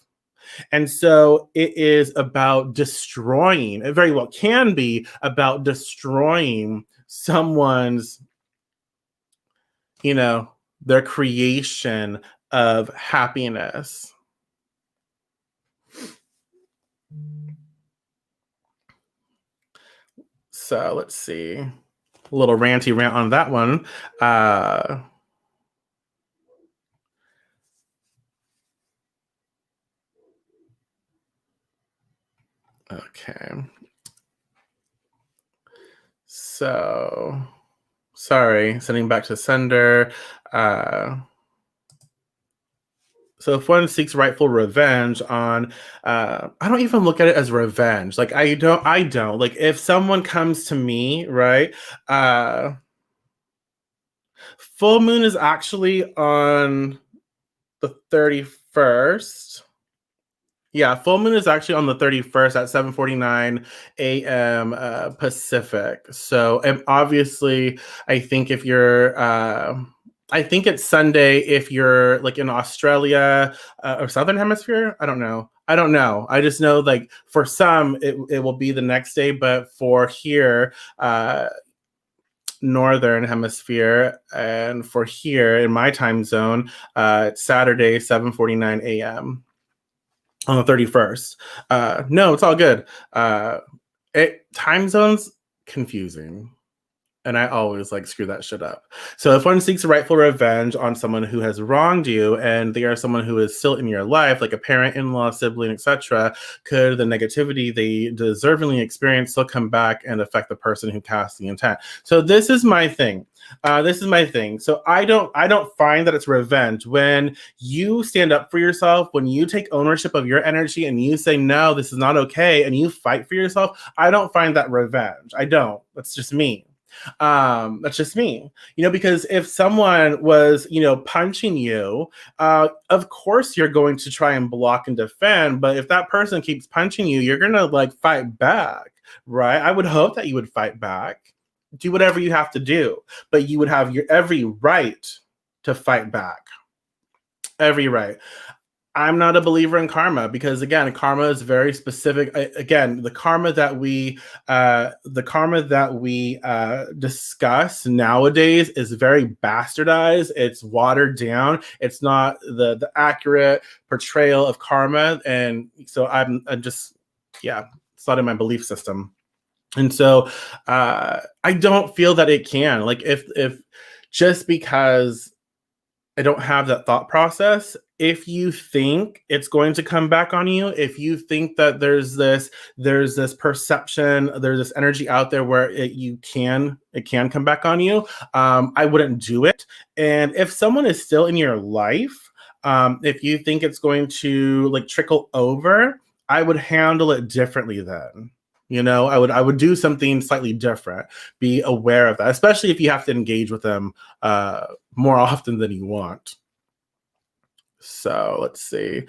And so it is about destroying, it very well can be about destroying someone's, their creation of happiness. So let's see. A little ranty rant on that one. Okay. So, sorry, sending back to sender. So if one seeks rightful revenge on, I don't even look at it as revenge. Like I don't. Like if someone comes to me, right? Full moon is actually on the 31st. Yeah, full moon is actually on the 31st at 7:49 a.m. Pacific. So, and obviously, I think if you're, I think it's Sunday if you're like in Australia or Southern Hemisphere. I don't know. I just know like for some it will be the next day, but for here, Northern Hemisphere, and for here in my time zone, it's Saturday 7:49 a.m. on the 31st. No, it's all good. Time zones confusing. And I always like screw that shit up. So if one seeks rightful revenge on someone who has wronged you and they are someone who is still in your life, like a parent, in-law, sibling, etc., could the negativity they deservingly experience still come back and affect the person who cast the intent? So this is my thing. So I don't find that it's revenge when you stand up for yourself, when you take ownership of your energy and you say no, this is not okay, and you fight for yourself. I don't find that revenge. I don't. That's just me. That's just me, because if someone was, punching you, of course you're going to try and block and defend. But if that person keeps punching you, you're gonna like fight back, right? I would hope that you would fight back, do whatever you have to do, but you would have your every right to fight back. Every right. I'm not a believer in karma because again, karma is very specific. Again, the karma that we discuss nowadays is very bastardized. It's watered down. It's not the accurate portrayal of karma, and so I'm just it's not in my belief system. And so I don't feel that it can like if just because I don't have that thought process. If you think it's going to come back on you, if you think that there's this perception, there's this energy out there where it can come back on you, I wouldn't do it. And if someone is still in your life, if you think it's going to like trickle over, I would handle it differently then. I would do something slightly different. Be aware of that, especially if you have to engage with them more often than you want. So let's see.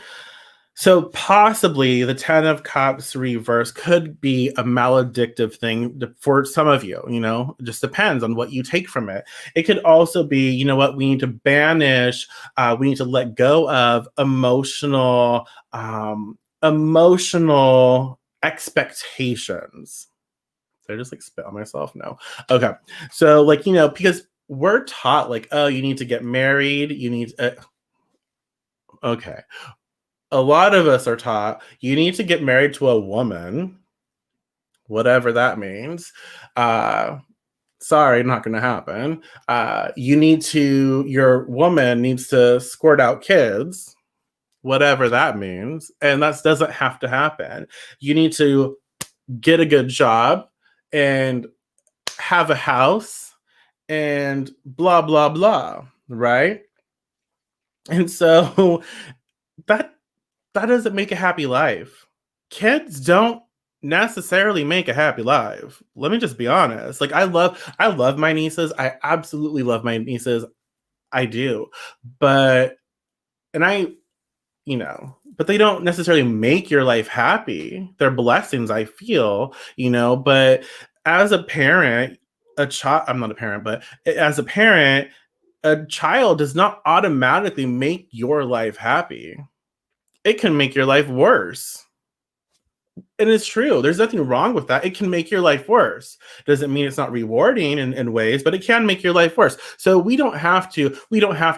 So possibly the 10 of Cups reverse could be a maledictive thing for some of you, it just depends on what you take from it. It could also be, we need to banish, we need to let go of emotional expectations. Did I just like spit on myself? No. Okay. So because we're taught like, oh, you need to get married. You need okay. A lot of us are taught you need to get married to a woman, whatever that means. Sorry, not going to happen. Your woman needs to squirt out kids, whatever that means. And that doesn't have to happen. You need to get a good job and have a house and blah blah blah, right? And so that that doesn't make a happy life. Kids don't necessarily make a happy life. Let me just be honest. Like I love my nieces. I absolutely love my nieces. I do. But and I, but they don't necessarily make your life happy. They're blessings, I feel, but as a parent, a child, I'm not a parent, but as a parent, a child does not automatically make your life happy. It can make your life worse. And it's true. There's nothing wrong with that. It can make your life worse. Doesn't mean it's not rewarding in ways, but it can make your life worse. So we don't have to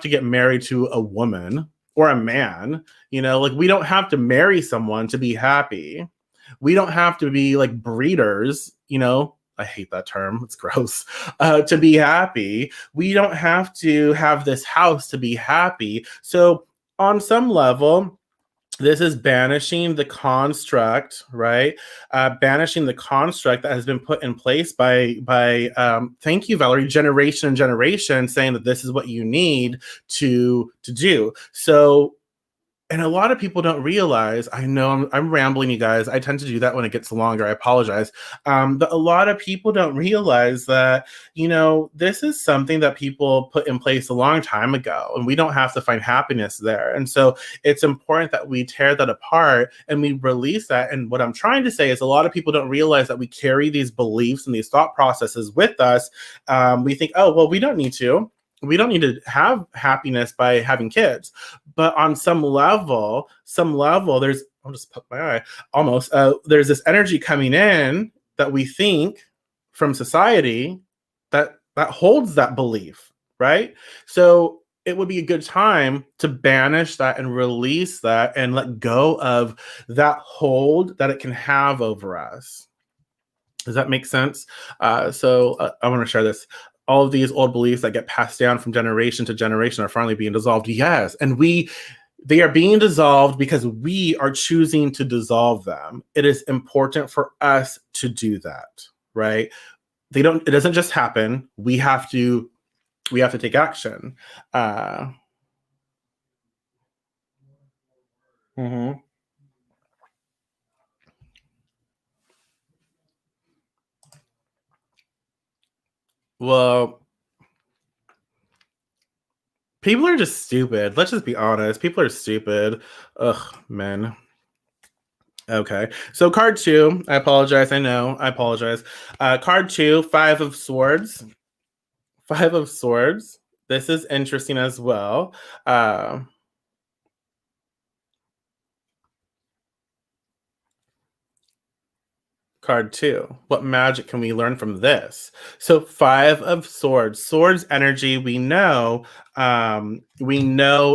get married to a woman or a man. Like we don't have to marry someone to be happy. We don't have to be like breeders. I hate that term. It's gross. To be happy. We don't have to have this house to be happy. So on some level, this is banishing the construct, right? Banishing the construct that has been put in place by thank you, Valerie, generation and generation, saying that this is what you need to do. So, and a lot of people don't realize. I know I'm rambling, you guys. I tend to do that when it gets longer. I apologize. But a lot of people don't realize that this is something that people put in place a long time ago, and we don't have to find happiness there. And so it's important that we tear that apart and we release that. And what I'm trying to say is, a lot of people don't realize that we carry these beliefs and these thought processes with us. We think, oh well, we don't need to. We don't need to have happiness by having kids. But on some level, I'll just poke my eye, almost, there's this energy coming in that we think from society that holds that belief, right? So it would be a good time to banish that and release that and let go of that hold that it can have over us. Does that make sense? So I want to share this. All of these old beliefs that get passed down from generation to generation are finally being dissolved. Yes, and they are being dissolved because we are choosing to dissolve them. It is important for us to do that, right? It doesn't just happen. We have to take action. Uh, mhm. Well, people are just stupid. Let's just be honest. People are stupid. Ugh, men. Okay. So card two, I apologize. I know. I apologize. Card two, Five of Swords. Five of Swords. This is interesting as well. Uh, Card two. What magic can we learn from this? So Five of Swords. Swords energy, we know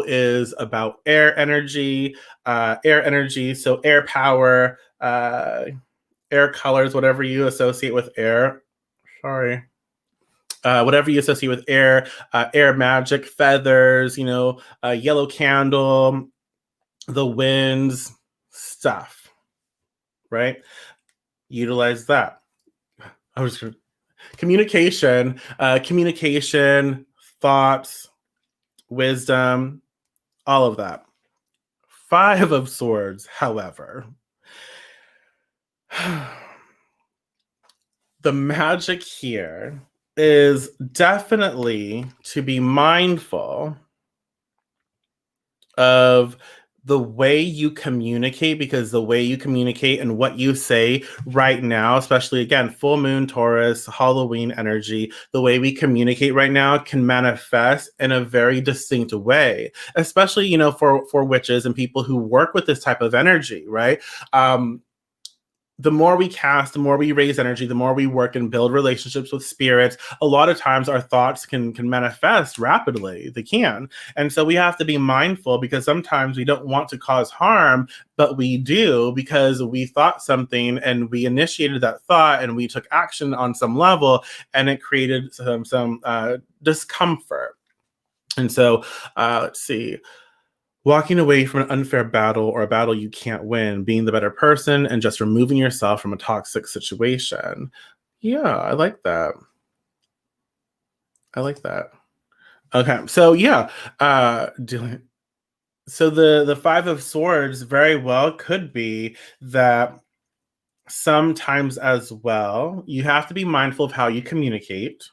is about air energy. Air energy. So air power, air colors, whatever you associate with air. Sorry. Whatever you associate with air, air magic, feathers, yellow candle, the winds, stuff, right? Utilize that. I was communication, thoughts, wisdom, all of that. Five of Swords, however, the magic here is definitely to be mindful of the way you communicate, because the way you communicate and what you say right now, especially again, full moon, Taurus, Halloween energy, the way we communicate right now can manifest in a very distinct way, especially, for witches and people who work with this type of energy, right? The more we cast, the more we raise energy, the more we work and build relationships with spirits, a lot of times our thoughts can manifest rapidly. They can. And so we have to be mindful, because sometimes we don't want to cause harm, but we do, because we thought something and we initiated that thought and we took action on some level, and it created some discomfort. And so let's see. Walking away from an unfair battle or a battle you can't win, being the better person, and just removing yourself from a toxic situation. Yeah, I like that. I like that. Okay, so yeah, dealing. So the Five of Swords very well could be that sometimes as well. You have to be mindful of how you communicate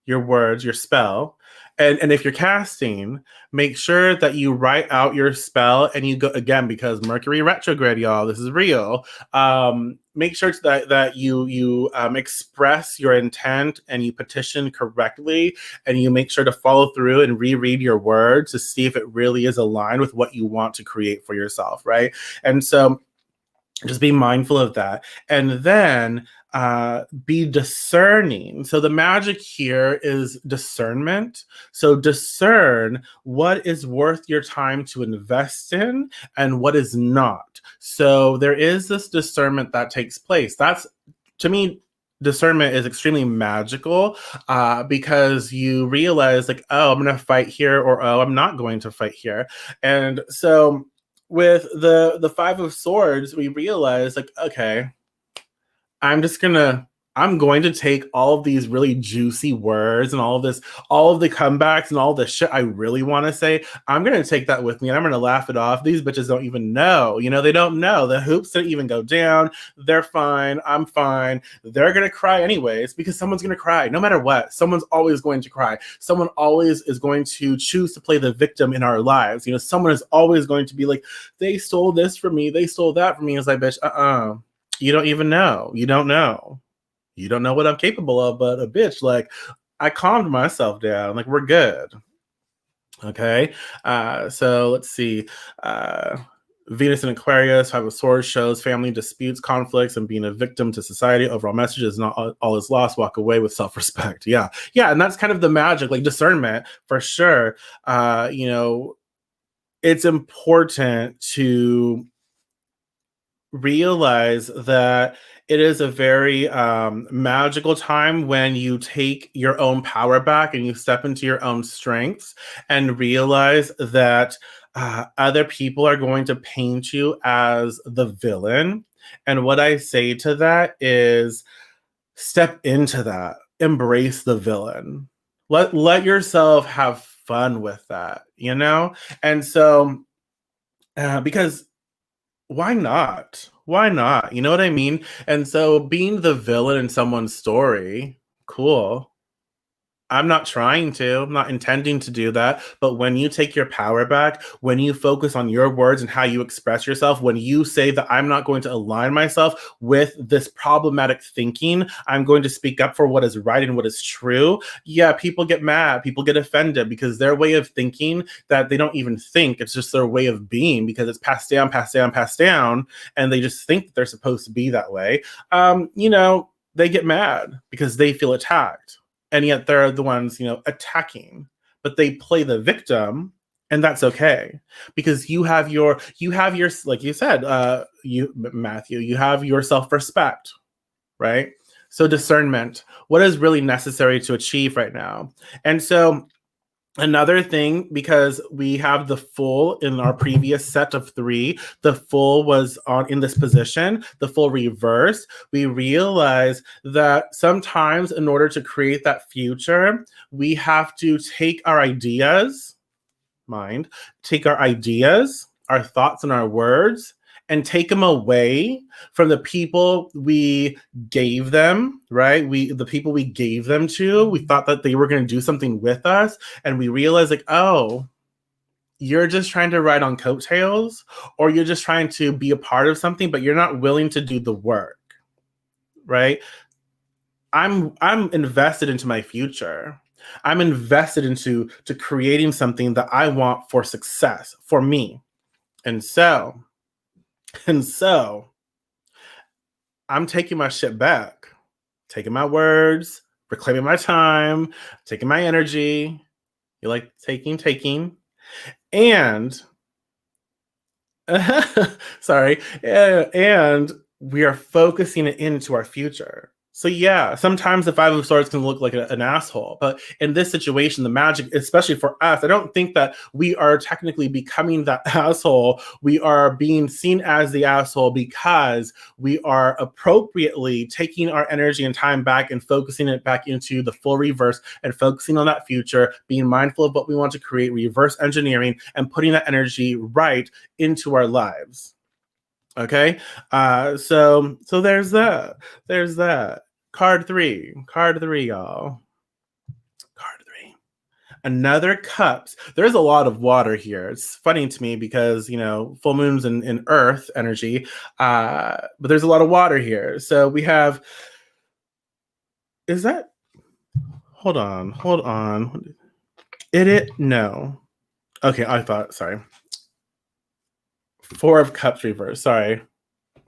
your words, your spell. And if you're casting, make sure that you write out your spell and you go again because Mercury retrograde, y'all. This is real. Make sure that you express your intent and you petition correctly, and you make sure to follow through and reread your words to see if it really is aligned with what you want to create for yourself, right? And so just be mindful of that, and then be discerning. So the magic here is discernment. So discern what is worth your time to invest in and what is not. So there is this discernment that takes place. That's, to me, discernment is extremely magical, because you realize like, oh, I'm going to fight here, or oh, I'm not going to fight here. And so with the Five of Swords, we realize like, okay, I'm just gonna I'm going to take all of these really juicy words and all of this, all of the comebacks and all the shit I really want to say. I'm gonna take that with me and I'm gonna laugh it off. These bitches don't even know. They don't know. The hoops didn't even go down. They're fine. I'm fine. They're gonna cry anyways because someone's gonna cry no matter what. Someone's always going to cry. Someone always is going to choose to play the victim in our lives. Someone is always going to be like, they stole this from me. They stole that from me. It's like, bitch, you don't even know. You don't know. You don't know what I'm capable of, but a bitch, like, I calmed myself down. Like, we're good. Okay. So let's see. Venus in Aquarius, Five of Swords shows family disputes, conflicts, and being a victim to society. Overall message is not all is lost. Walk away with self-respect. Yeah. Yeah. And that's kind of the magic, like discernment for sure. It's important to realize that it is a very magical time when you take your own power back and you step into your own strengths and realize that other people are going to paint you as the villain. And what I say to that is step into that, embrace the villain. Let yourself have fun with that. And so because why not? Why not? You know what I mean? And so being the villain in someone's story, cool. I'm not trying to, I'm not intending to do that. But when you take your power back, when you focus on your words and how you express yourself, when you say that I'm not going to align myself with this problematic thinking, I'm going to speak up for what is right and what is true. Yeah, people get mad, people get offended because their way of thinking that they don't even think, it's just their way of being because it's passed down, passed down, passed down. And they just think that they're supposed to be that way. They get mad because they feel attacked, and yet they're the ones attacking, but they play the victim, and that's okay because you have your like you said, you Matthew, you have your self-respect, right? So discernment, what is really necessary to achieve right now. And so another thing, because we have the Fool in our previous set of 3, the Fool was on in this position, the Fool reverse. We realize that sometimes in order to create that future, we have to take our ideas, take our ideas, our thoughts and our words, and take them away from the people we gave them, right? The people we gave them to, we thought that they were going to do something with us. And we realized like, oh, you're just trying to ride on coattails, or you're just trying to be a part of something, but you're not willing to do the work, right? I'm invested into my future. I'm invested into creating something that I want for success for me. And so I'm taking my shit back, taking my words, reclaiming my time, taking my energy. You like taking, and sorry, and we are focusing it into our future. So yeah, sometimes the Five of Swords can look like an asshole, but in this situation, the magic, especially for us, I don't think that we are technically becoming that asshole. We are being seen as the asshole because we are appropriately taking our energy and time back and focusing it back into the full reverse and focusing on that future, being mindful of what we want to create, reverse engineering, and putting that energy right into our lives. Okay, so there's that. There's that. Card three, y'all. Card three. Another cups. There's a lot of water here. It's funny to me because full moons in Earth energy, but there's a lot of water here. So we have. Is that? Hold on, hold on. It no. Okay, I thought. Sorry. Four of Cups reverse. Sorry. I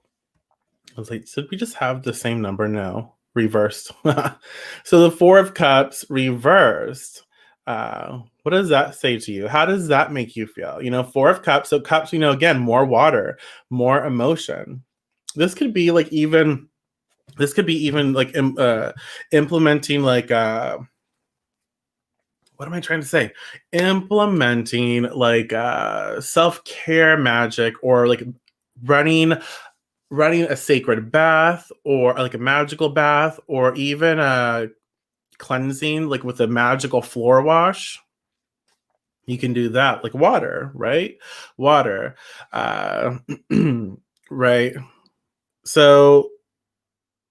was like, should we just have the same number? No, reversed. So the Four of Cups reversed. What does that say to you? How does that make you feel? Four of Cups. So cups, again, more water, more emotion. This could be like even. This could be even like implementing like. What am I trying to say? Implementing like self-care magic or like running a sacred bath or like a magical bath or even a cleansing like with a magical floor wash. You can do that like water, right? Water. Right. So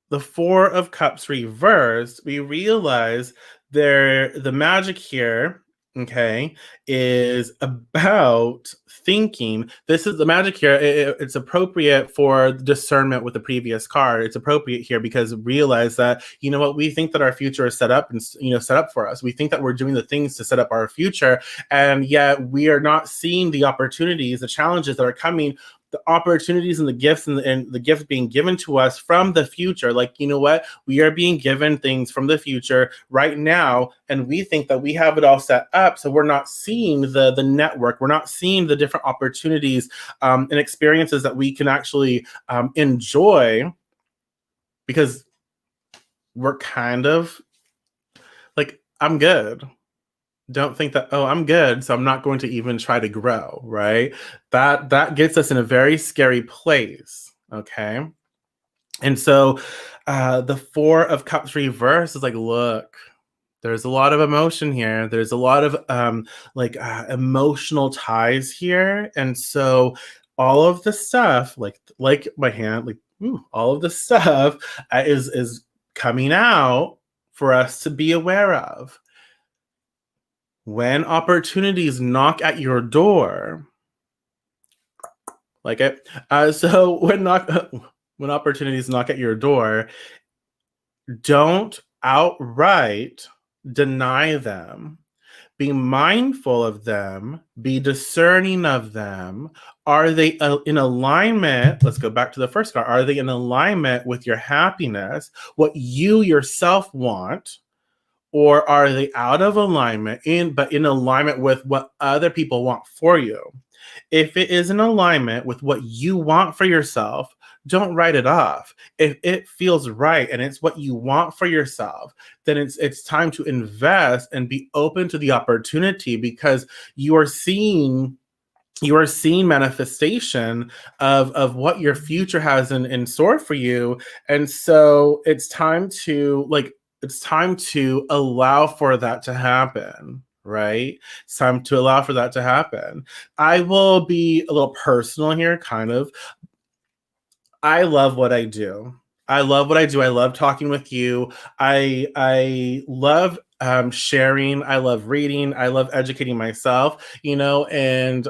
the Four of Cups reversed, we realize the magic here, okay, is about thinking. This is the magic here. It's appropriate for discernment with the previous card. It's appropriate here because realize that what, we think that our future is set up and set up for us. We think that we're doing the things to set up our future, and yet we are not seeing the opportunities, the challenges that are coming, the opportunities and the gifts and the gifts being given to us from the future. Like, what? We are being given things from the future right now, and we think that we have it all set up. So we're not seeing the network. We're not seeing the different opportunities and experiences that we can actually enjoy because we're kind of like, I'm good. Don't think that, oh, I'm good, so I'm not going to even try to grow, right? That gets us in a very scary place, okay? And so the Four of Cups reverse is like, look, there's a lot of emotion here. There's a lot of emotional ties here. And so all of the stuff, like my hand, all of the stuff is coming out for us to be aware of. When opportunities knock at your door, like it. So when opportunities knock at your door, don't outright deny them. Be mindful of them. Be discerning of them. Are they in alignment? Let's go back to the first card. Are they in alignment with your happiness, what you yourself want? Or are they out of alignment but in alignment with what other people want for you? If it is in alignment with what you want for yourself, don't write it off. If it feels right and it's what you want for yourself, then it's time to invest and be open to the opportunity because you are seeing manifestation of what your future has in store for you. And so it's time to allow for that to happen, right? It's time to allow for that to happen. I will be a little personal here, kind of. I love what I do. I love what I do. I love talking with you. I love sharing. I love reading. I love educating myself, and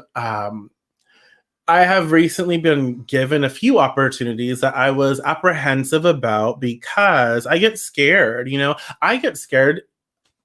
I have recently been given a few opportunities that I was apprehensive about because I get scared. I get scared.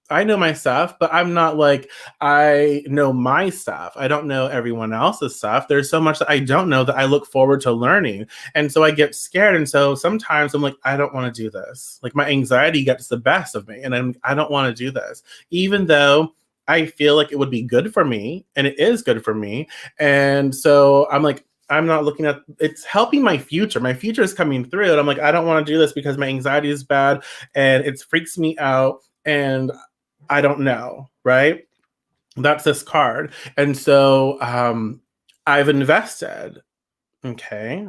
I know my stuff, but I'm not like, I know my stuff. I don't know everyone else's stuff. There's so much that I don't know that I look forward to learning. And so I get scared. And so sometimes I'm like, I don't want to do this. Like my anxiety gets the best of me and I don't want to do this, even though I feel like it would be good for me and it is good for me. And so I'm like, I'm not looking at, it's helping my future. My future is coming through. And I'm like, I don't want to do this because my anxiety is bad and it freaks me out. And I don't know, right? That's this card. And so I've invested. Okay.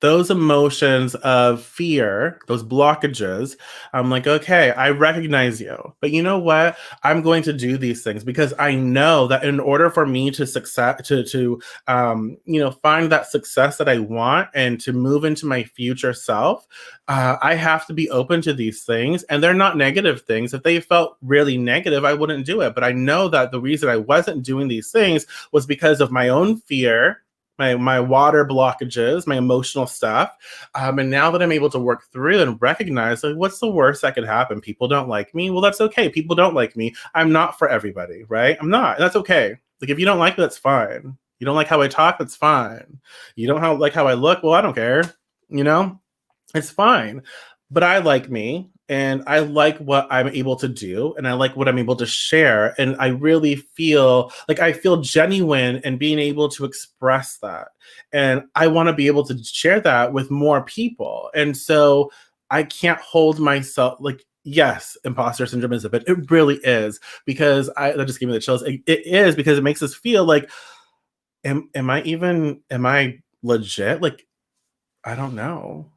Those emotions of fear, those blockages, I'm like, okay, I recognize you. But you know what? I'm going to do these things because I know that in order for me to success, find that success that I want and to move into my future self, I have to be open to these things. And they're not negative things. If they felt really negative, I wouldn't do it. But I know that the reason I wasn't doing these things was because of my own fear, my water blockages, my emotional stuff. And now that I'm able to work through and recognize, like, what's the worst that could happen? People don't like me. Well, that's okay. People don't like me. I'm not for everybody, right? I'm not. And that's okay. Like, if you don't like me, that's fine. You don't like how I talk, that's fine. You don't like how I look, well, I don't care. You know, it's fine. But I like me and I like what I'm able to do and I like what I'm able to share. And I really feel like I feel genuine in being able to express that. And I want to be able to share that with more people. And so I can't hold myself like, yes, imposter syndrome is a bit, it really is, because that just gave me the chills. It is because it makes us feel like, am I legit? Like, I don't know.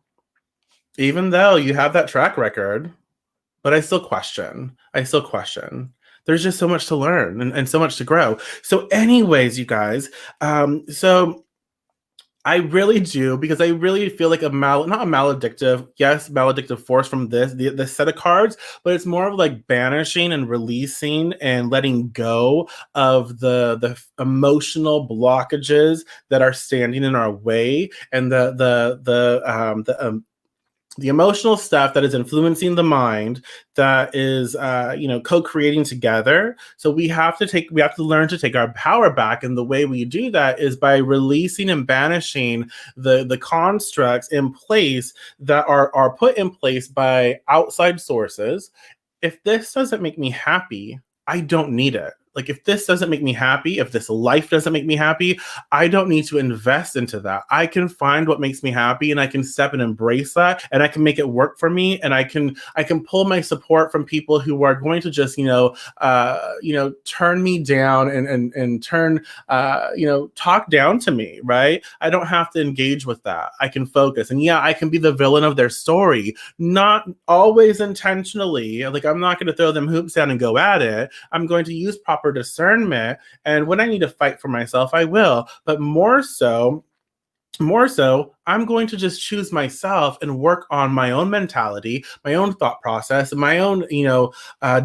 Even though you have that track record, but I still question. I still question. There's just so much to learn and so much to grow. So, anyways, you guys, so I really do, because I really feel like not a maledictive, yes, maledictive force from this set of cards, but it's more of like banishing and releasing and letting go of the emotional blockages that are standing in our way, and the emotional stuff that is influencing the mind, that is co-creating together. So we have to learn to take our power back, and the way we do that is by releasing and banishing the constructs in place that are put in place by outside sources. If this doesn't make me happy, I don't need it. Like, if this doesn't make me happy, if this life doesn't make me happy, I don't need to invest into that. I can find what makes me happy, and I can step and embrace that, and I can make it work for me, and I can pull my support from people who are going to just turn me down and turn talk down to me, right? I don't have to engage with that. I can focus, and yeah, I can be the villain of their story, not always intentionally. Like, I'm not going to throw them hoops down and go at it. I'm going to use proper discernment, and when I need to fight for myself, I will. But more so, I'm going to just choose myself and work on my own mentality, my own thought process, and my own,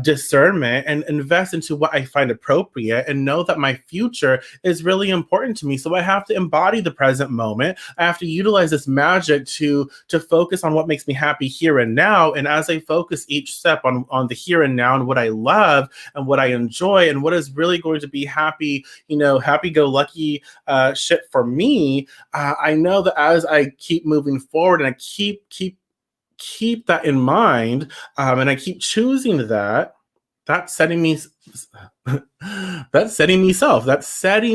discernment, and invest into what I find appropriate, and know that my future is really important to me. So I have to embody the present moment. I have to utilize this magic to focus on what makes me happy here and now. And as I focus each step on the here and now, and what I love and what I enjoy and what is really going to be happy-go-lucky shit for me, I know that as I keep moving forward and I keep that in mind, and I keep choosing that's setting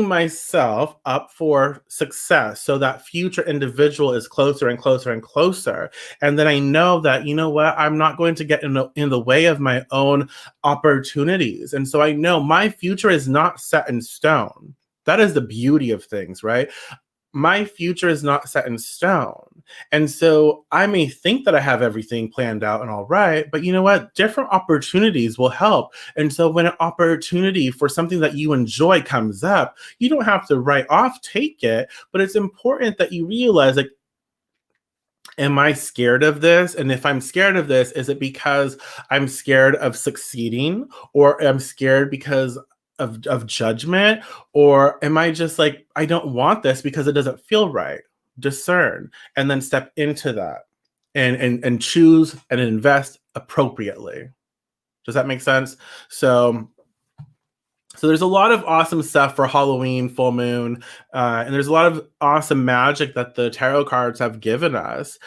myself up for success, so that future individual is closer and closer and closer. And then I know that, you know what, I'm not going to get in the way of my own opportunities. And so I know my future is not set in stone. That is the beauty of things, right? My future is not set in stone. And so I may think that I have everything planned out and all right, but you know what? Different opportunities will help. And so when an opportunity for something that you enjoy comes up, you don't have to write off, take it, but it's important that you realize, like, am I scared of this? And if I'm scared of this, is it because I'm scared of succeeding, or I'm scared because of judgment, or am I just like, I don't want this because it doesn't feel right? Discern, and then step into that, and choose and invest appropriately. Does that make sense? So there's a lot of awesome stuff for Halloween, full moon, and there's a lot of awesome magic that the tarot cards have given us.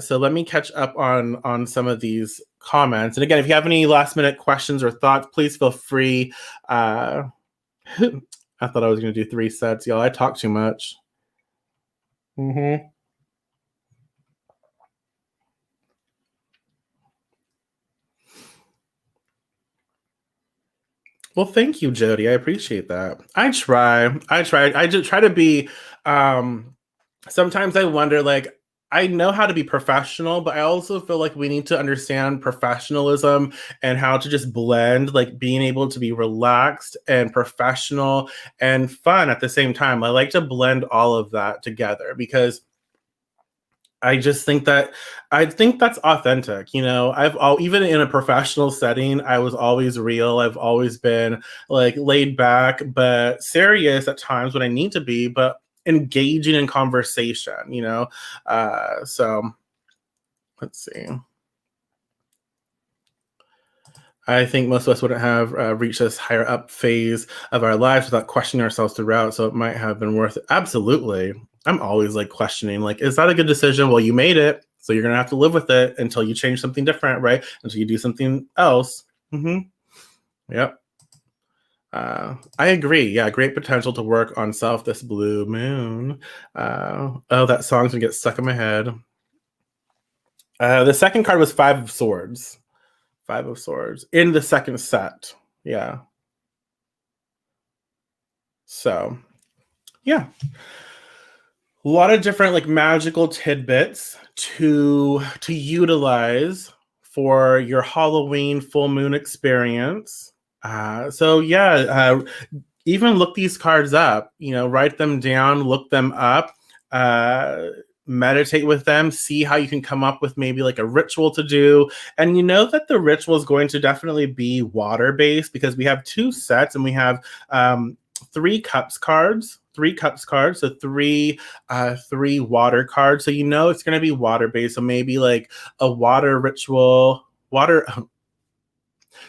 So let me catch up on some of these comments. And again, if you have any last minute questions or thoughts, please feel free. I thought I was going to do 3 sets, y'all. I talk too much. Hmm. Well, thank you, Jody. I appreciate that. I try. I try. I just try to be. Um, Sometimes I wonder, like, I know how to be professional, but I also feel like we need to understand professionalism and how to just blend, like, being able to be relaxed and professional and fun at the same time. I like to blend all of that together because I just think that I think that's authentic. Even in a professional setting, I was always real. I've always been like laid back, but serious at times when I need to be, but engaging in conversation. So let's see. I think most of us wouldn't have reached this higher up phase of our lives without questioning ourselves throughout. So it might have been worth it. Absolutely. I'm always like questioning, like, is that a good decision? Well, you made it. So you're going to have to live with it until you change something different, right? Until you do something else. Hmm. Yep. I agree. Yeah, great potential to work on self this blue moon. Oh, that song's gonna get stuck in my head. The second card was Five of Swords. Five of Swords in the second set. Yeah. So yeah, a lot of different like magical tidbits to utilize for your Halloween full moon experience. So yeah, even look these cards up. Write them down, look them up. Uh, Meditate with them, see how you can come up with maybe like a ritual to do. And you know that the ritual is going to definitely be water based because we have two sets and we have three cups cards, so three water cards, so it's going to be water based, so maybe like a water ritual. Water.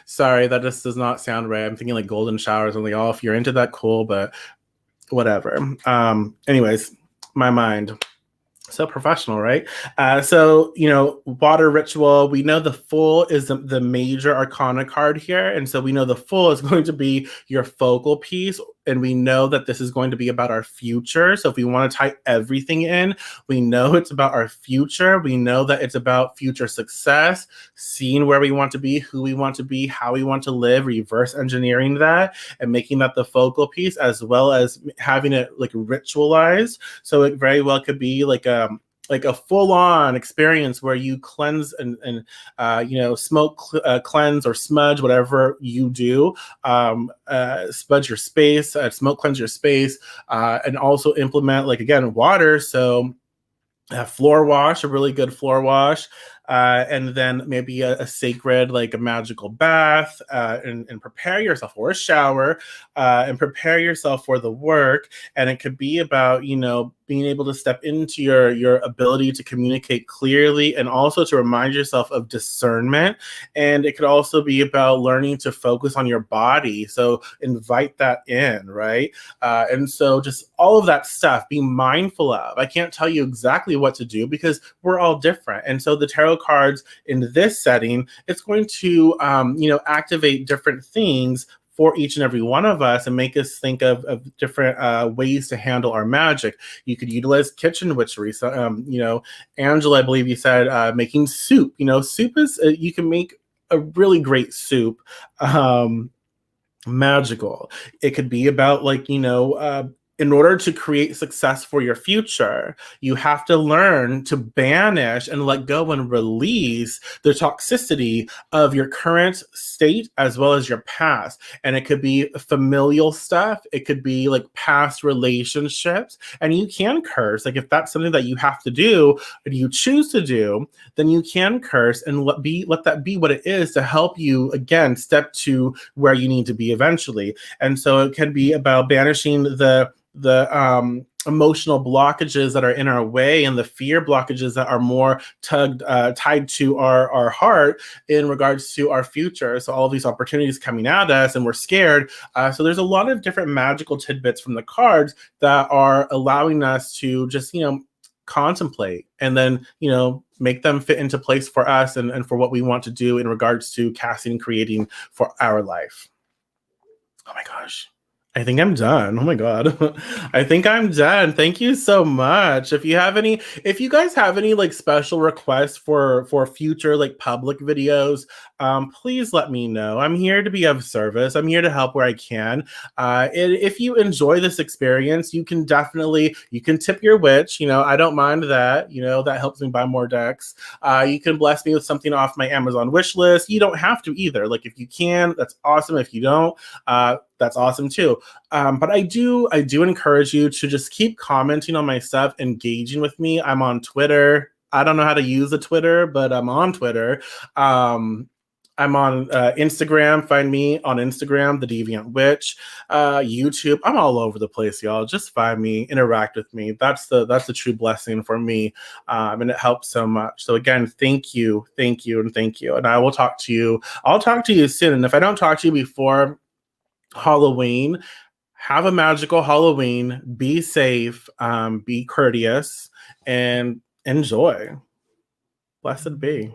Sorry, that just does not sound right. I'm thinking like golden showers. I'm like, oh, if you're into that, cool, but whatever. Anyways, my mind. So professional, right? Water ritual. We know the Fool is the major arcana card here. And so we know the Fool is going to be your focal piece. And we know that this is going to be about our future. So if we want to tie everything in, we know it's about our future. We know that it's about future success, seeing where we want to be, who we want to be, how we want to live, reverse engineering that, and making that the focal piece, as well as having it like ritualized. So it very well could be like a full-on experience where you cleanse and smoke cleanse or smudge whatever you do, smudge your space, smoke cleanse your space, and also implement, like, again, water. So a floor wash, a really good floor wash, and then maybe a sacred, like a magical bath, and prepare yourself, or a shower, and prepare yourself for the work. And it could be about, being able to step into your ability to communicate clearly, and also to remind yourself of discernment. And it could also be about learning to focus on your body. So invite that in, right? And so just all of that stuff, be mindful of. I can't tell you exactly what to do because we're all different. And so the tarot cards in this setting, it's going to, activate different things for each and every one of us and make us think of different ways to handle our magic. You could utilize kitchen witchery. So, Angela, I believe you said making soup. Soup is, you can make a really great soup. Magical. It could be about, like, in order to create success for your future, you have to learn to banish and let go and release the toxicity of your current state as well as your past. And it could be familial stuff, it could be like past relationships, and you can curse. Like, if that's something that you have to do and you choose to do, then you can curse and let that be what it is to help you again step to where you need to be eventually. And so it can be about banishing the emotional blockages that are in our way, and the fear blockages that are more tied to our heart in regards to our future. So all these opportunities coming at us and we're scared. So there's a lot of different magical tidbits from the cards that are allowing us to just contemplate, and then make them fit into place for us, and for what we want to do in regards to casting and creating for our life. Oh my gosh, I think I'm done. Oh my god. I think I'm done. Thank you so much. If you guys have any like special requests for future like public videos, please let me know. I'm here to be of service. I'm here to help where I can. If you enjoy this experience, you can tip your witch. I don't mind that. That helps me buy more decks. You can bless me with something off my Amazon wish list. You don't have to either. Like if you can, that's awesome. If you don't, that's awesome too. But I do encourage you to just keep commenting on my stuff, engaging with me. I'm on Twitter. I don't know how to use a Twitter, but I'm on Twitter. Um, I'm on Instagram. Find me on Instagram, the Deviant Witch. YouTube. I'm all over the place, y'all. Just find me, interact with me. That's the true blessing for me, and it helps so much. So again, thank you, thank you, and thank you. And I will talk to you. I'll talk to you soon. And if I don't talk to you before Halloween, have a magical Halloween. Be safe, be courteous, and enjoy. Blessed be.